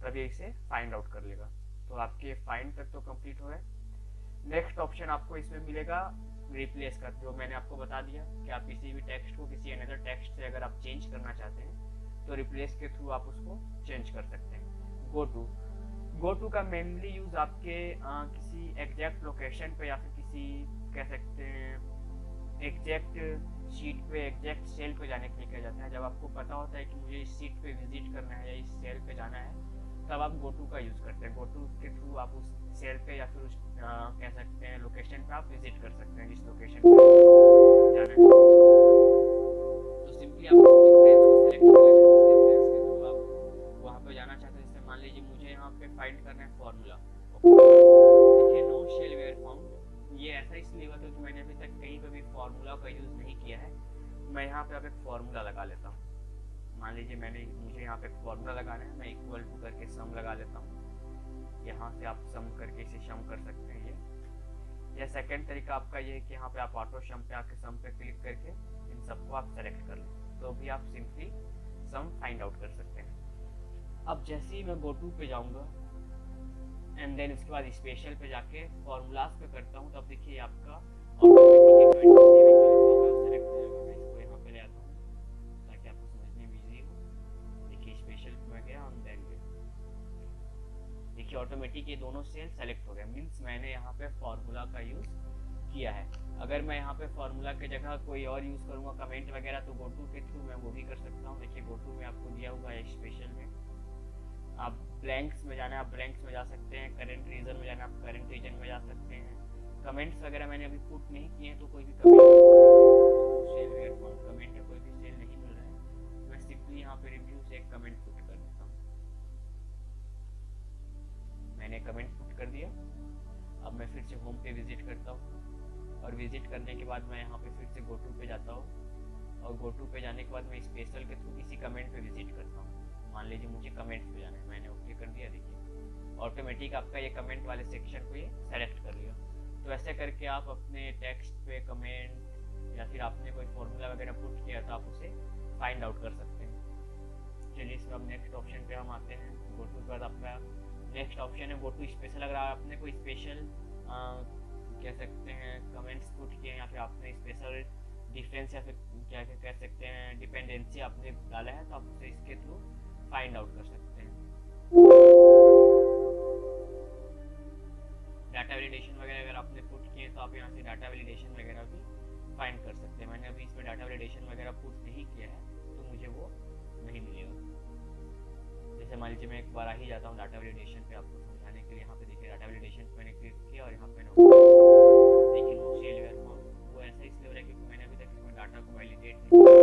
तभी इसे फाइंड आउट कर लेगा। तो आपके फाइंड तक तो कंप्लीट हो गए। नेक्स्ट ऑप्शन आपको इसमें मिलेगा रिप्लेस का, जो मैंने आपको बता दिया कि आप किसी भी टेक्स्ट को किसी अनदर टेक्स्ट से अगर आप चेंज करना चाहते हैं तो रिप्लेस के थ्रू आप उसको चेंज कर सकते हैं। गो टू का मेनली यूज आपके किसी एग्जैक्ट लोकेशन पे या फिर किसी कह सकते हैं एग्जैक्ट शीट पे एग्जैक्ट सेल पे जाने के लिए किया जाता है। जब आपको पता होता है कि मुझे इस शीट पे विजिट करना है या इस सेल पे जाना है तब आप गो टू का यूज़ करते हैं। गो टू के थ्रू आप उस सेल पे या फिर उस कह सकते हैं लोकेशन पे आप विजिट कर सकते हैं जिस लोकेशन पे जाना है। तो सिंपली आप रेफरेंस को सिलेक्ट कर लेंगे, जिस रेफरेंस के थ्रू आप वहाँ पे जाना चाहते हैं। जैसे मान लीजिए मुझे यहाँ पे फाइंड करना है फॉर्मूला। देखिए नो शेल वेयर फाउंड, ये ऐसा इसलिए हुआ क्योंकि मैंने अभी तक कहीं पे भी फार्मूला का यूज़ नहीं किया है। मैं यहाँ पे अब एक फार्मूला लगा लेता हूँ। मान लीजिए मुझे यहाँ पे एक फार्मूला लगाना है। मैं इक्वल टू करके सम लगा लेता हूँ। यहाँ से आप सम करके इसे सम कर सकते हैं। ये या सेकंड तरीका आपका ये है कि यहाँ पे आप ऑटो सम पे आके सम पे क्लिक करके इन सबको आप सेलेक्ट कर लें तो भी आप सिंपली सम फाइंड आउट कर सकते हैं। अब जैसे ही मैं गो टू पे जाऊँगा एंड देन इसके बाद स्पेशल पे जाके फॉर्मूलाज पे करता हूँ तब देखिए आपका ऑटोमेटिक सेलेक्ट हो जाएगा। मैं इसको यहाँ पे ले आता हूँ ताकि आपको समझने में इजी हो। देखिए स्पेशल पे मैं गया एंड देन देखिए ऑटोमेटिक ये दोनों सेल सेलेक्ट हो गए, मीन्स मैंने यहाँ पे फॉर्मूला का यूज़ किया है। अगर मैं यहाँ पे फॉर्मूला की जगह कोई और यूज़ करूँगा कमेंट वगैरह तो गो टू के थ्रू मैं वो भी कर सकता हूँ। देखिए गो टू में आपको दिया हुआ है स्पेशल में आप ब्लैंक्स में जाना है आप ब्लैंक्स में जा सकते हैं, करेंट रीजन में जाना है आप करेंट रीजन में जा सकते हैं। कमेंट्स वगैरह मैंने अभी पुट नहीं किए हैं तो कोई भी comment cell where found comment है, कोई भी सेल नहीं मिल रहा है, तो मैं सिंपली यहाँ पे रिव्यू से एक कमेंट पुट कर देता हूँ। मैंने कमेंट पुट कर दिया। अब मैं फिर से होम पे विजिट करता हूँ और विजिट करने के बाद मैं यहाँ पे फिर से गोटू पे जाता हूँ और गोटू पे जाने के बाद मैं स्पेशल के थ्रू किसी कमेंट पे विजिट करता हूँ। मान लीजिए मुझे कमेंट्स पे जाना है, मैंने ओके कर दिया। देखिए ऑटोमेटिक आपका ये कमेंट वाले सेक्शन को ये सेलेक्ट कर लिया। तो ऐसे करके आप अपने टेक्स्ट पे कमेंट या फिर आपने कोई फॉर्मूला वगैरह पुट किया तो आप उसे फाइंड आउट कर सकते हैं। चलिए इसमें अब नेक्स्ट ऑप्शन पे हम आते हैं। गोटू के बाद आपका नेक्स्ट ऑप्शन है गोटू स्पेशल। अगर आपने कोई स्पेशल कह सकते हैं कमेंट्स पुट किए हैं या फिर आपने स्पेशल डिफरेंस या फिर क्या क्या कह सकते हैं डिपेंडेंसी आपने डाला है तो आप उसे इसके थ्रू फाइंड आउट कर सकते हैं। डाटा वैलिडेशन वगैरह अगर आपने पुट किए तो आप यहाँ से डाटा वैलिडेशन वगैरह भी फाइंड कर सकते हैं। मैंने अभी इसमें डाटा वैलिडेशन वगैरह पुट नहीं किया है तो मुझे वो नहीं मिलेगा। जैसे मान लीजिए मैं एक बार आ ही जाता हूँ डाटा वैलिडेशन पे आपको समझाने के लिए। यहाँ पे देखिए डाटा वैलिडेशन पे मैंने क्लिक किया और यहाँ पे देखिए नो सेल वेयर फाउंड, वो ऐसा इसलिए हो रहा है क्योंकि मैंने अभी तक इसमें डाटा को वैलिडेट नहीं किया।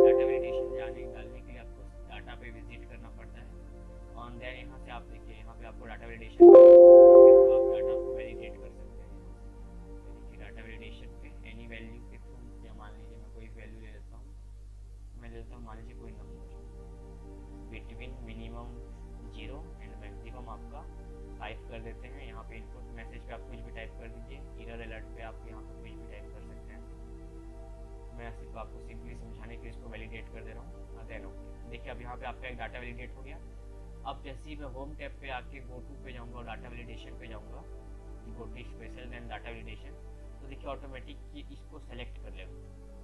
डाटा वैलिडेशन डालने के लिए आपको डाटा पे विजिट करना पड़ता है और देन यहाँ से आप देखिए यहाँ पे आपको डाटा वैलिडेशन आप डाटा को वैलिडेट कर सकते हैं। तो देखिए डाटा वैलिडेशन पे एनी वैल्यू के थ्रू या मान लीजिए मैं कोई वैल्यू ले लेता हूँ, मैं लेता हूँ मान लीजिए कोई number between minimum 0 and maximum आपका 5 कर देते हैं। यहाँ पे इनपुट मैसेज पे आप कुछ भी टाइप कर दीजिए, एरर अलर्ट पे आप यहाँ पे कुछ भी टाइप कर सकते हैं। मैं सिर्फ आपको सिंपली समझाने के लिए इसको वैलिडेट कर दे रहा हूँ। देन ओके, देखिए अब यहाँ पे आपका एक डाटा वैलिडेट हो गया। अब जैसे ही मैं होम टैब पे आके गोटू पे जाऊँगा और डाटा वैलिडेशन पे जाऊँगा, go to special then data validation, तो देखिए ऑटोमेटिक ये इसको सेलेक्ट कर लेगा।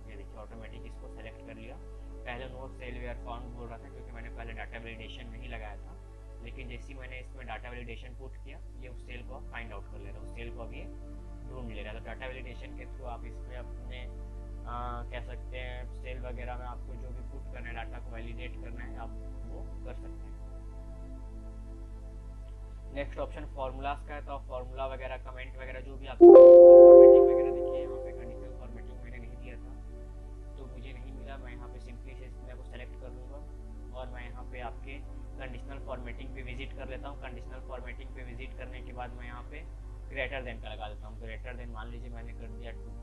ये देखिए ऑटोमेटिक इसको सेलेक्ट कर लिया। पहले नो सेल वेयर फाउंड बोल रहा था क्योंकि मैंने पहले डाटा वैलिडेशन नहीं लगाया था, लेकिन जैसे ही मैंने इसमें डाटा वैलिडेशन पुट किया ये उस सेल को फाइंड आउट कर ले रहा है, उस सेल को अब ये ढूंढ ले रहा है। तो डाटा वैलिडेशन के थ्रू आप इसमें अपने कह सकते हैं सेल वगैरह में आपको जो भी पुट करना है डाटा को वैलिडेट करना है आप वो कर सकते हैं। नेक्स्ट ऑप्शन फॉर्मूलाज का है, तो फॉर्मूला वगैरह कमेंट वगैरह जो भी आपको फॉर्मेटिंग वगैरह देखिए यहाँ पे कंडीशनल फॉर्मेटिंग मैंने नहीं दिया था तो मुझे नहीं मिला। मैं यहाँ पे सिंपली से इसमें को सेलेक्ट कर लूँगा और मैं यहाँ पे आपके कंडीशनल फॉर्मेटिंग पे विजिट कर लेता हूँ। कंडीशनल फॉर्मेटिंग पे विजिट करने के बाद मैं यहाँ पे ग्रेटर देन का लगा देता हूँ। ग्रेटर देन मान लीजिए मैंने कर दिया 2,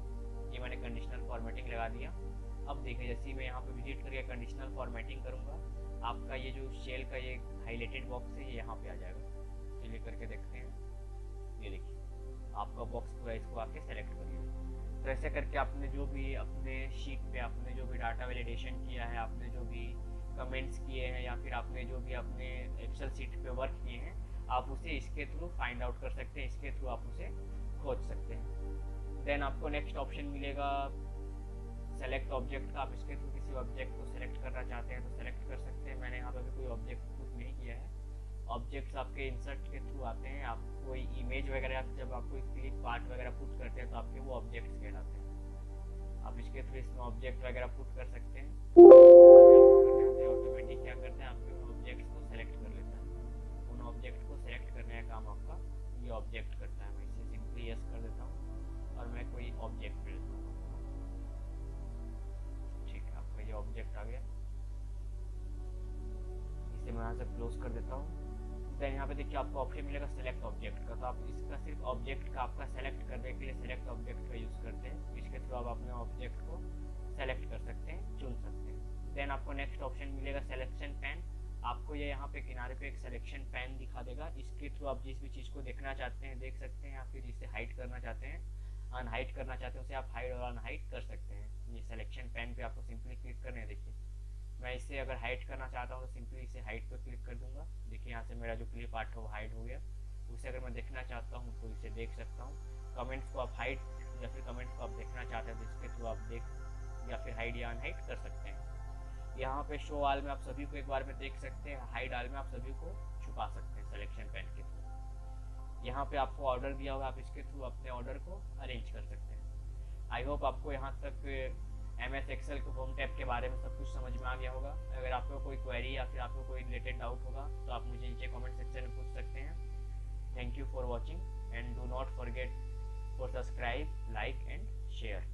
ये मैंने कंडीशनल फॉर्मेटिंग लगा दिया। अब देखिए जैसे ही मैं यहाँ पे विजिट करके कंडीशनल फॉर्मेटिंग करूँगा आपका ये जो शेल का ये हाईलाइटेड बॉक्स है ये यहाँ पे आ जाएगा। चलिए करके देखते हैं। ये देखिए आपका बॉक्स पूरा इसको आके सेलेक्ट कर लिया। तो ऐसे करके आपने जो भी अपने शीट पे आपने जो भी डाटा वैलिडेशन किया है, आपने जो भी कमेंट्स किए हैं या फिर आपने जो भी अपने एक्सेल शीट पे वर्क किए हैं आप उसे इसके थ्रू फाइंड आउट कर सकते हैं, इसके थ्रू आप उसे खोज सकते हैं। देन आपको नेक्स्ट ऑप्शन मिलेगा सेलेक्ट ऑब्जेक्ट का। आप इसके थ्रू किसी ऑब्जेक्ट को सेलेक्ट करना चाहते हैं तो सेलेक्ट कर सकते हैं। मैंने यहाँ पे कोई ऑब्जेक्ट पुट नहीं किया है। ऑब्जेक्ट्स आपके इंसर्ट के थ्रू आते हैं। आप कोई इमेज वगैरह जब आप कोई क्लिप पार्ट वगैरह पुट करते हैं तो आपके वो ऑब्जेक्ट्स कहलाते हैं। आप इसके थ्रू इसमें ऑब्जेक्ट वगैरह पुट कर सकते हैं। ऑटोमेटिक क्या करते हैं आपके ऑब्जेक्ट्स को सेलेक्ट कर लेता है। उन ऑब्जेक्ट को सेलेक्ट करने का काम आपका ये ऑब्जेक्ट करता है। मैं इसे सिंपली यस कर देता हूँ और मैं कोई ऑब्जेक्ट लेता हूँ। ठीक है, आपका ये ऑब्जेक्ट आ गया। इसे मैं यहाँ से क्लोज कर देता हूँ। देन यहाँ पे देखिए आपको ऑप्शन मिलेगा सेलेक्ट ऑब्जेक्ट का। तो आप इसका सिर्फ ऑब्जेक्ट का आपका सेलेक्ट करने के लिए सेलेक्ट ऑब्जेक्ट का यूज़ करते हैं। इसके थ्रू आप अपने ऑब्जेक्ट को सेलेक्ट कर सकते हैं, चुन सकते हैं। देन आपको नेक्स्ट ऑप्शन मिलेगा सिलेक्शन पैन। आपको ये यहाँ पे किनारे पे एक सिलेक्शन पैन दिखा देगा। इसके थ्रू आप जिस भी चीज़ को देखना चाहते हैं देख सकते हैं या फिर जिसे हाइड करना चाहते हैं अनहाइड करना चाहते हैं उसे आप हाइड और अनहाइड कर सकते हैं। ये सिलेक्शन पैन पे आपको सिंपली क्लिक करना है। देखिए मैं इसे अगर हाइड करना चाहता हूँ तो सिंपली इसे हाइड पर क्लिक कर दूंगा। देखिए यहाँ से मेरा जो क्लिप आर्ट है वो हाइड हो गया। उसे अगर मैं देखना चाहता हूँ तो इसे देख सकता हूँ। कमेंट्स को आप हाइड या फिर कमेंट्स को आप देखना चाहते हैं तो इसके थ्रू आप देख या फिर हाइड या अनहाइड कर सकते हैं। यहाँ पे शो ऑल में आप सभी को एक बार में देख सकते हैं, हाइड ऑल में आप सभी को छुपा सकते हैं सिलेक्शन पैन के थ्रू। यहाँ पे आपको ऑर्डर दिया होगा, आप इसके थ्रू अपने ऑर्डर को अरेंज कर सकते हैं। आई होप आपको यहाँ तक MS एक्सेल के होम टैब के बारे में सब कुछ समझ में आ गया होगा। अगर आपको कोई क्वेरी या फिर आपको कोई रिलेटेड डाउट होगा तो आप मुझे नीचे कमेंट सेक्शन में पूछ सकते हैं। Thank you for watching and do not forget for subscribe, like and share.